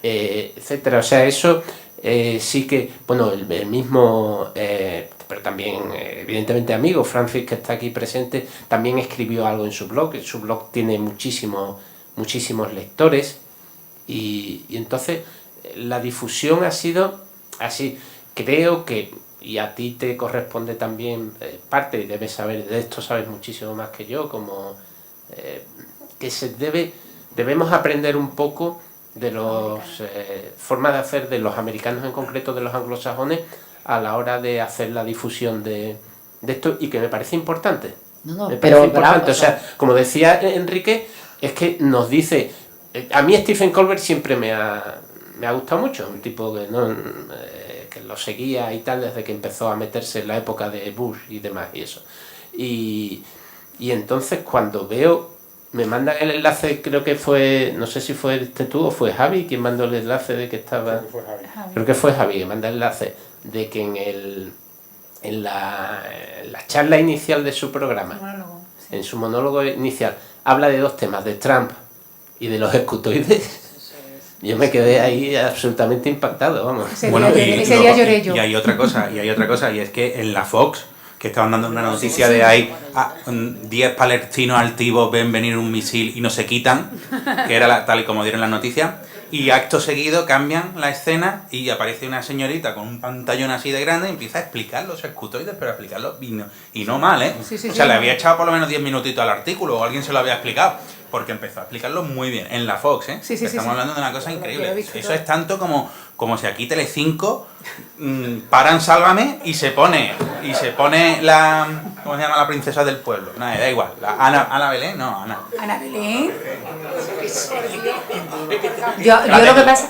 etcétera. O sea, eso sí que, bueno, el mismo, pero también evidentemente amigo, Francis, que está aquí presente, también escribió algo en su blog. Su blog tiene muchísimos lectores y entonces la difusión ha sido así. Creo que, y a ti te corresponde también parte, y debes saber de esto, sabes muchísimo más que yo, como que debemos aprender un poco de las formas de hacer de los americanos, en concreto de los anglosajones, a la hora de hacer la difusión de esto, y que me parece importante. Me parece importante. O sea, como decía Enrique, es que nos dice, a mí Stephen Colbert siempre me ha gustado mucho, un tipo que que lo seguía y tal desde que empezó a meterse en la época de Bush y demás y eso. Y entonces cuando veo, me mandan el enlace, creo que fue, no sé si fue tú o fue Javi quien mandó el enlace de que estaba... Creo que fue Javi que manda el enlace de que en la charla inicial de su programa, en su monólogo inicial, habla de dos temas, de Trump y de los escutoides. Yo me quedé ahí absolutamente impactado, vamos. Ese día lloré yo. Y hay otra cosa, y es que en la Fox, que estaban dando una noticia de ahí, 10 palestinos altivos ven venir un misil y no se quitan, que era tal y como dieron la noticia, y acto seguido cambian la escena y aparece una señorita con un pantallón así de grande y empieza a explicar los escutoides, pero a explicarlo y no mal, ¿eh? Le había echado por lo menos 10 minutitos al artículo o alguien se lo había explicado. Porque empezó a explicarlo muy bien, en la Fox, ¿eh? Estamos hablando de una cosa increíble. Eso es tanto como si aquí Telecinco paran Sálvame y se pone la... ¿Cómo se llama la princesa del pueblo? No, da igual. ¿Ana Belén? No, Ana. ¿Ana Belén? Yo lo que pasa...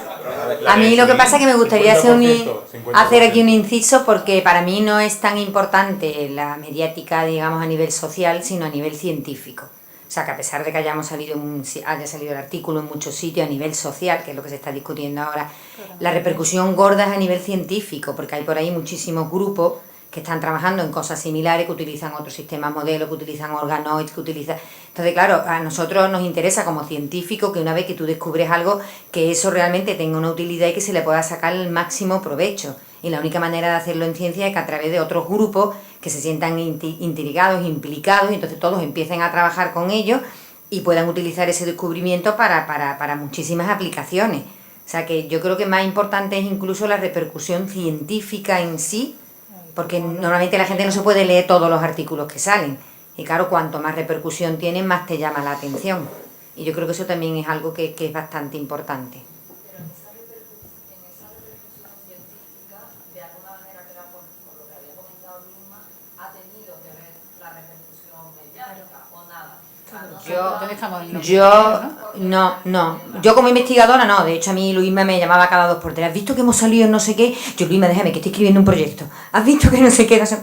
A mí lo que pasa es que me gustaría hacer aquí un inciso porque para mí no es tan importante la mediática, digamos, a nivel social, sino a nivel científico. O sea, que a pesar de que haya salido el artículo en muchos sitios a nivel social, que es lo que se está discutiendo ahora, la repercusión gorda es a nivel científico, porque hay por ahí muchísimos grupos que están trabajando en cosas similares, que utilizan otros sistemas modelos, que utilizan organoids, que utilizan... Entonces, claro, a nosotros nos interesa como científicos que una vez que tú descubres algo, que eso realmente tenga una utilidad y que se le pueda sacar el máximo provecho. Y la única manera de hacerlo en ciencia es que a través de otros grupos que se sientan intrigados, implicados, y entonces todos empiecen a trabajar con ellos y puedan utilizar ese descubrimiento para muchísimas aplicaciones. O sea que yo creo que más importante es incluso la repercusión científica en sí, porque normalmente la gente no se puede leer todos los artículos que salen. Y claro, cuanto más repercusión tienen, más te llama la atención. Y yo creo que eso también es algo que es bastante importante. Yo como investigadora no, de hecho a mí Luisma me llamaba cada 2 por 3, ¿has visto que hemos salido en no sé qué? Yo, Luisma, déjame que estoy escribiendo un proyecto, ¿has visto que no sé qué? No sé...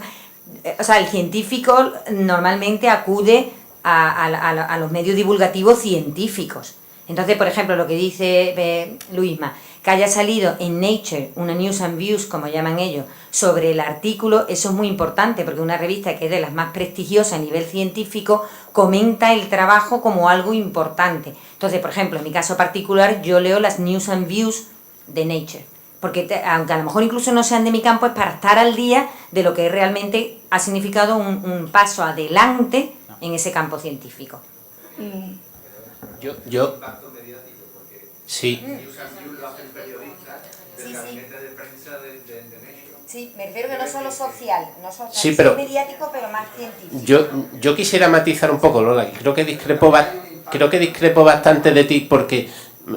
O sea, el científico normalmente acude a los medios divulgativos científicos. Entonces, por ejemplo, lo que dice Luisma, que haya salido en Nature, una News and Views, como llaman ellos, sobre el artículo, eso es muy importante, porque una revista que es de las más prestigiosas a nivel científico, comenta el trabajo como algo importante. Entonces, por ejemplo, en mi caso particular, yo leo las News and Views de Nature, porque aunque a lo mejor incluso no sean de mi campo, es para estar al día de lo que realmente ha significado un paso adelante en ese campo científico. Yo sí. Sí, me refiero que no solo social, no solo sí, pero mediático, pero más científico. Yo quisiera matizar un poco, Lola, que creo que discrepo bastante de ti, porque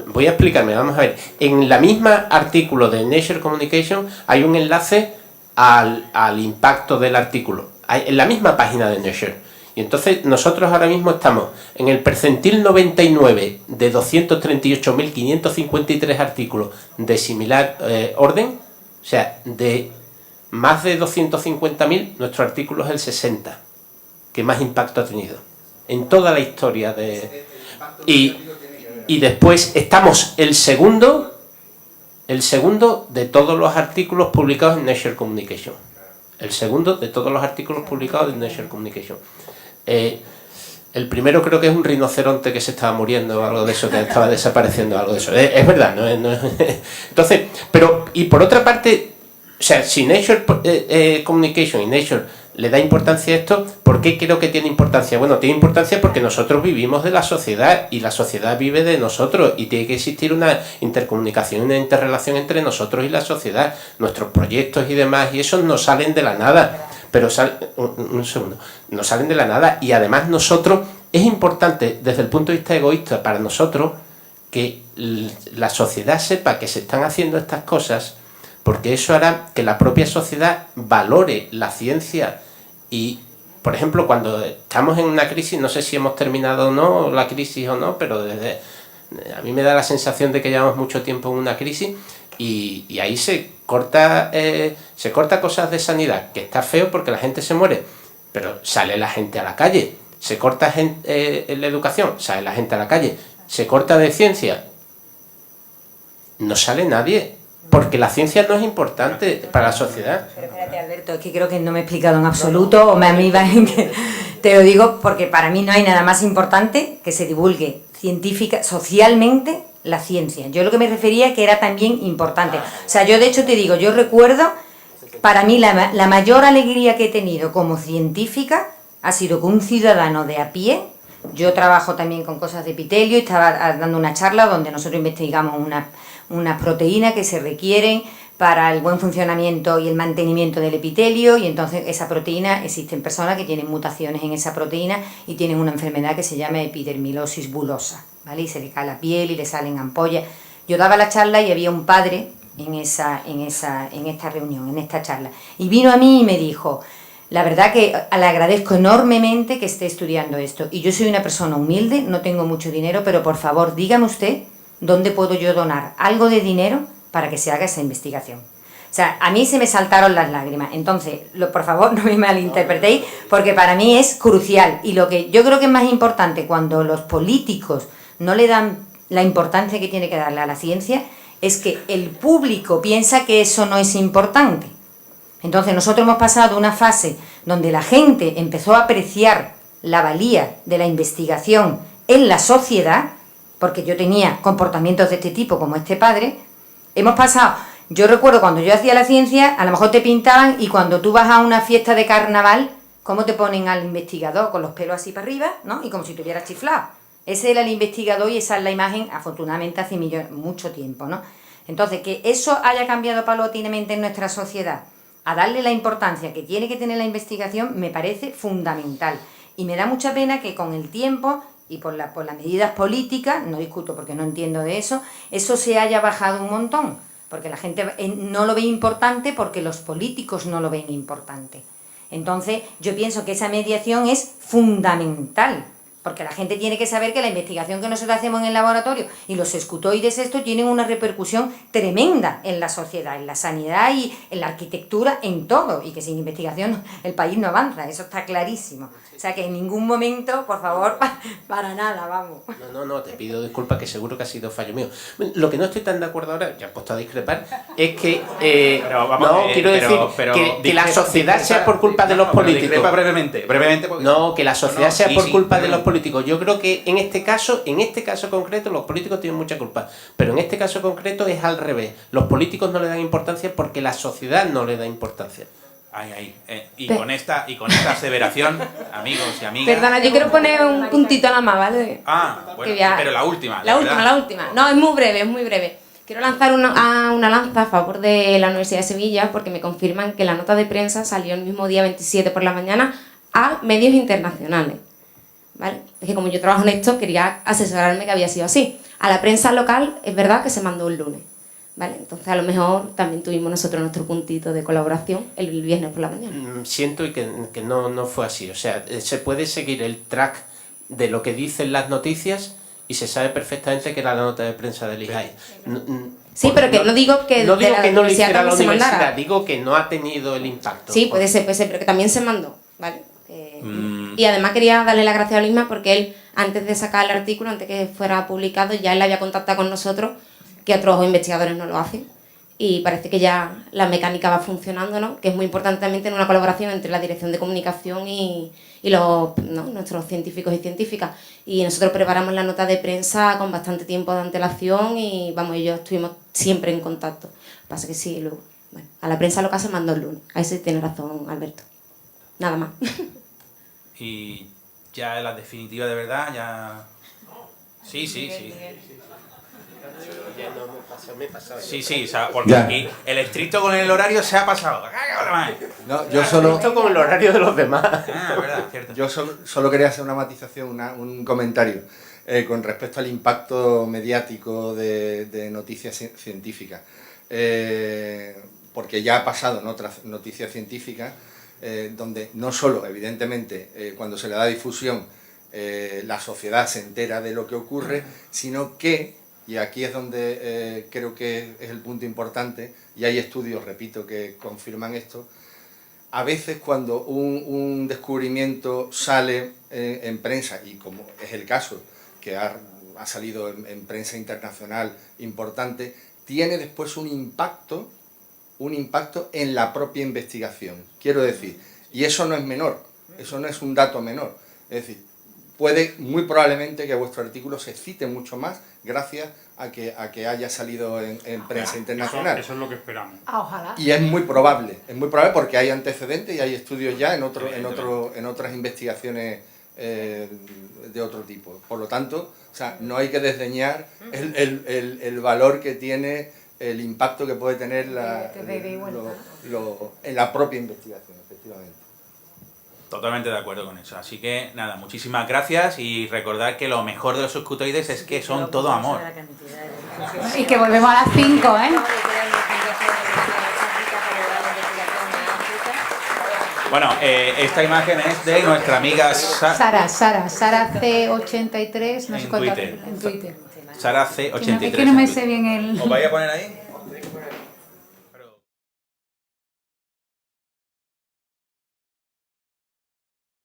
voy a explicarme, vamos a ver. En la misma artículo de Nature Communication hay un enlace al impacto del artículo, en la misma página de Nature. Y entonces nosotros ahora mismo estamos en el percentil 99 de 238.553 artículos de similar orden, o sea, de más de 250.000, nuestro artículo es el 60, que más impacto ha tenido en toda la historia de... Y después estamos el segundo de todos los artículos publicados en Nature Communication. El segundo de todos los artículos publicados en Nature Communication. El primero creo que es un rinoceronte que se estaba muriendo, algo de eso, que estaba desapareciendo, algo de eso. Es verdad, ¿no? Entonces, pero, y por otra parte, o sea, si Nature Communication y Nature le da importancia a esto, ¿por qué creo que tiene importancia? Bueno, tiene importancia porque nosotros vivimos de la sociedad y la sociedad vive de nosotros y tiene que existir una intercomunicación, una interrelación entre nosotros y la sociedad. Nuestros proyectos y demás, y esos no salen de la nada. Pero un segundo, no salen de la nada, y además nosotros, es importante desde el punto de vista egoísta para nosotros que la sociedad sepa que se están haciendo estas cosas, porque eso hará que la propia sociedad valore la ciencia. Y, por ejemplo, cuando estamos en una crisis, no sé si hemos terminado o no la crisis o no, pero a mí me da la sensación de que llevamos mucho tiempo en una crisis, y ahí se corta cosas de sanidad, que está feo porque la gente se muere, pero sale la gente a la calle. Se corta en la educación, sale la gente a la calle. Se corta de ciencia, no sale nadie, porque la ciencia no es importante para la sociedad. Pero espérate, Alberto, es que creo que no me he explicado en absoluto, o a mí va Te lo digo porque para mí no hay nada más importante que se divulgue científica, socialmente, la ciencia. Yo lo que me refería que era también importante. O sea, yo de hecho te digo, yo recuerdo, para mí la mayor alegría que he tenido como científica ha sido que un ciudadano de a pie, yo trabajo también con cosas de epitelio y estaba dando una charla donde nosotros investigamos unas proteínas que se requieren para el buen funcionamiento y el mantenimiento del epitelio, y entonces esa proteína, existen personas que tienen mutaciones en esa proteína y tienen una enfermedad que se llama epidermilosis bulosa, ¿vale? Y se le cae la piel y le salen ampollas. Yo daba la charla y había un padre en esta reunión, en esta charla, y vino a mí y me dijo: la verdad que le agradezco enormemente que esté estudiando esto, y yo soy una persona humilde, no tengo mucho dinero, pero por favor dígame usted dónde puedo yo donar algo de dinero para que se haga esa investigación. O sea, a mí se me saltaron las lágrimas. Entonces, por favor, no me malinterpretéis, porque para mí es crucial. Y lo que yo creo que es más importante cuando los políticos no le dan la importancia que tiene que darle a la ciencia, es que el público piensa que eso no es importante. Entonces, nosotros hemos pasado una fase donde la gente empezó a apreciar la valía de la investigación en la sociedad, porque yo tenía comportamientos de este tipo, como este padre. Hemos pasado, yo recuerdo cuando yo hacía la ciencia, a lo mejor te pintaban, y cuando tú vas a una fiesta de carnaval, ¿cómo te ponen al investigador? Con los pelos así para arriba, ¿no? Y como si tuviera chiflado. Ese era el investigador y esa es la imagen, afortunadamente, hace mucho tiempo, ¿no? Entonces, que eso haya cambiado paulatinamente en nuestra sociedad, a darle la importancia que tiene que tener la investigación, me parece fundamental. Y me da mucha pena que con el tiempo y por las medidas políticas, no discuto porque no entiendo de eso se haya bajado un montón, porque la gente no lo ve importante porque los políticos no lo ven importante. Entonces, yo pienso que esa mediación es fundamental, porque la gente tiene que saber que la investigación que nosotros hacemos en el laboratorio y los escutoides esto tienen una repercusión tremenda en la sociedad, en la sanidad y en la arquitectura, en todo, y que sin investigación el país no avanza, eso está clarísimo. O sea que en ningún momento, por favor, para nada, vamos. No, te pido disculpas, que seguro que ha sido fallo mío. Lo que no estoy tan de acuerdo ahora, ya he puesto a discrepar, es que quiero decir que la sociedad sea por culpa de los políticos. Discrepa brevemente porque... No, que la sociedad sea por culpa de los políticos. Yo creo que en este caso concreto, los políticos tienen mucha culpa, pero en este caso concreto es al revés. Los políticos no le dan importancia porque la sociedad no le da importancia. Con esta aseveración, amigos y amigas... Perdona, yo quiero poner un puntito nada más, ¿vale? Bueno, pero la última. La última. No, es muy breve. Quiero lanzar una lanza a favor de la Universidad de Sevilla, porque me confirman que la nota de prensa salió el mismo día 27 por la mañana a medios internacionales, ¿vale? Es que como yo trabajo en esto, quería asesorarme que había sido así. A la prensa local es verdad que se mandó el lunes, ¿vale? Entonces a lo mejor también tuvimos nosotros nuestro puntito de colaboración el viernes por la mañana. Siento que no fue así. O sea, se puede seguir el track de lo que dicen las noticias y se sabe perfectamente que era la nota de prensa del IJAI. Sí, pero que no digo que no digo que no lo hiciera la se universidad, mandara. digo que no ha tenido el impacto. Sí, puede ser, pero que también se mandó, ¿vale? Y además quería darle las gracias a Luisma porque él, antes de sacar el artículo, antes que fuera publicado, ya él había contactado con nosotros, que otros investigadores no lo hacen, y parece que ya la mecánica va funcionando, ¿no? Que es muy importante también tener una colaboración entre la dirección de comunicación y nuestros científicos y científicas. Y nosotros preparamos la nota de prensa con bastante tiempo de antelación y ellos estuvimos siempre en contacto. Pasa que sí, luego, a la prensa local se mandó el lunes. Ahí sí tiene razón Alberto. Nada más. Y ya en la definitiva de verdad, ya... Sí. Sí, o sea, porque aquí el estricto con el horario se ha pasado. No, yo solo... Esto con el horario de los demás. Verdad, cierto. Yo solo quería hacer una matización, un comentario con respecto al impacto mediático de noticias científicas. Porque ya ha pasado en otras noticias científicas donde no solo, evidentemente, cuando se le da difusión, la sociedad se entera de lo que ocurre, sino que, y aquí es donde creo que es el punto importante, y hay estudios, repito, que confirman esto, a veces cuando un descubrimiento sale en prensa, y como es el caso, que ha salido en prensa internacional importante, tiene después un impacto en la propia investigación. Quiero decir, y eso no es menor, Eso no es un dato menor. Es decir, puede muy probablemente que vuestro artículo se cite mucho más gracias a que haya salido en prensa internacional. Eso es lo que esperamos. Ojalá. Y es muy probable porque hay antecedentes y hay estudios ya en otras investigaciones de otro tipo. Por lo tanto, o sea, no hay que desdeñar el valor que tiene, el impacto que puede tener en la propia investigación, efectivamente. Totalmente de acuerdo con eso. Así que, nada, muchísimas gracias y recordad que lo mejor de los escutoides es que son todo amor. Y que volvemos a las 5, ¿eh? Bueno, esta imagen es de nuestra amiga Sara C83, no sé cuánto, Twitter. en Twitter. Sara C83. Es que no me sé bien el... ¿Os vais a poner ahí?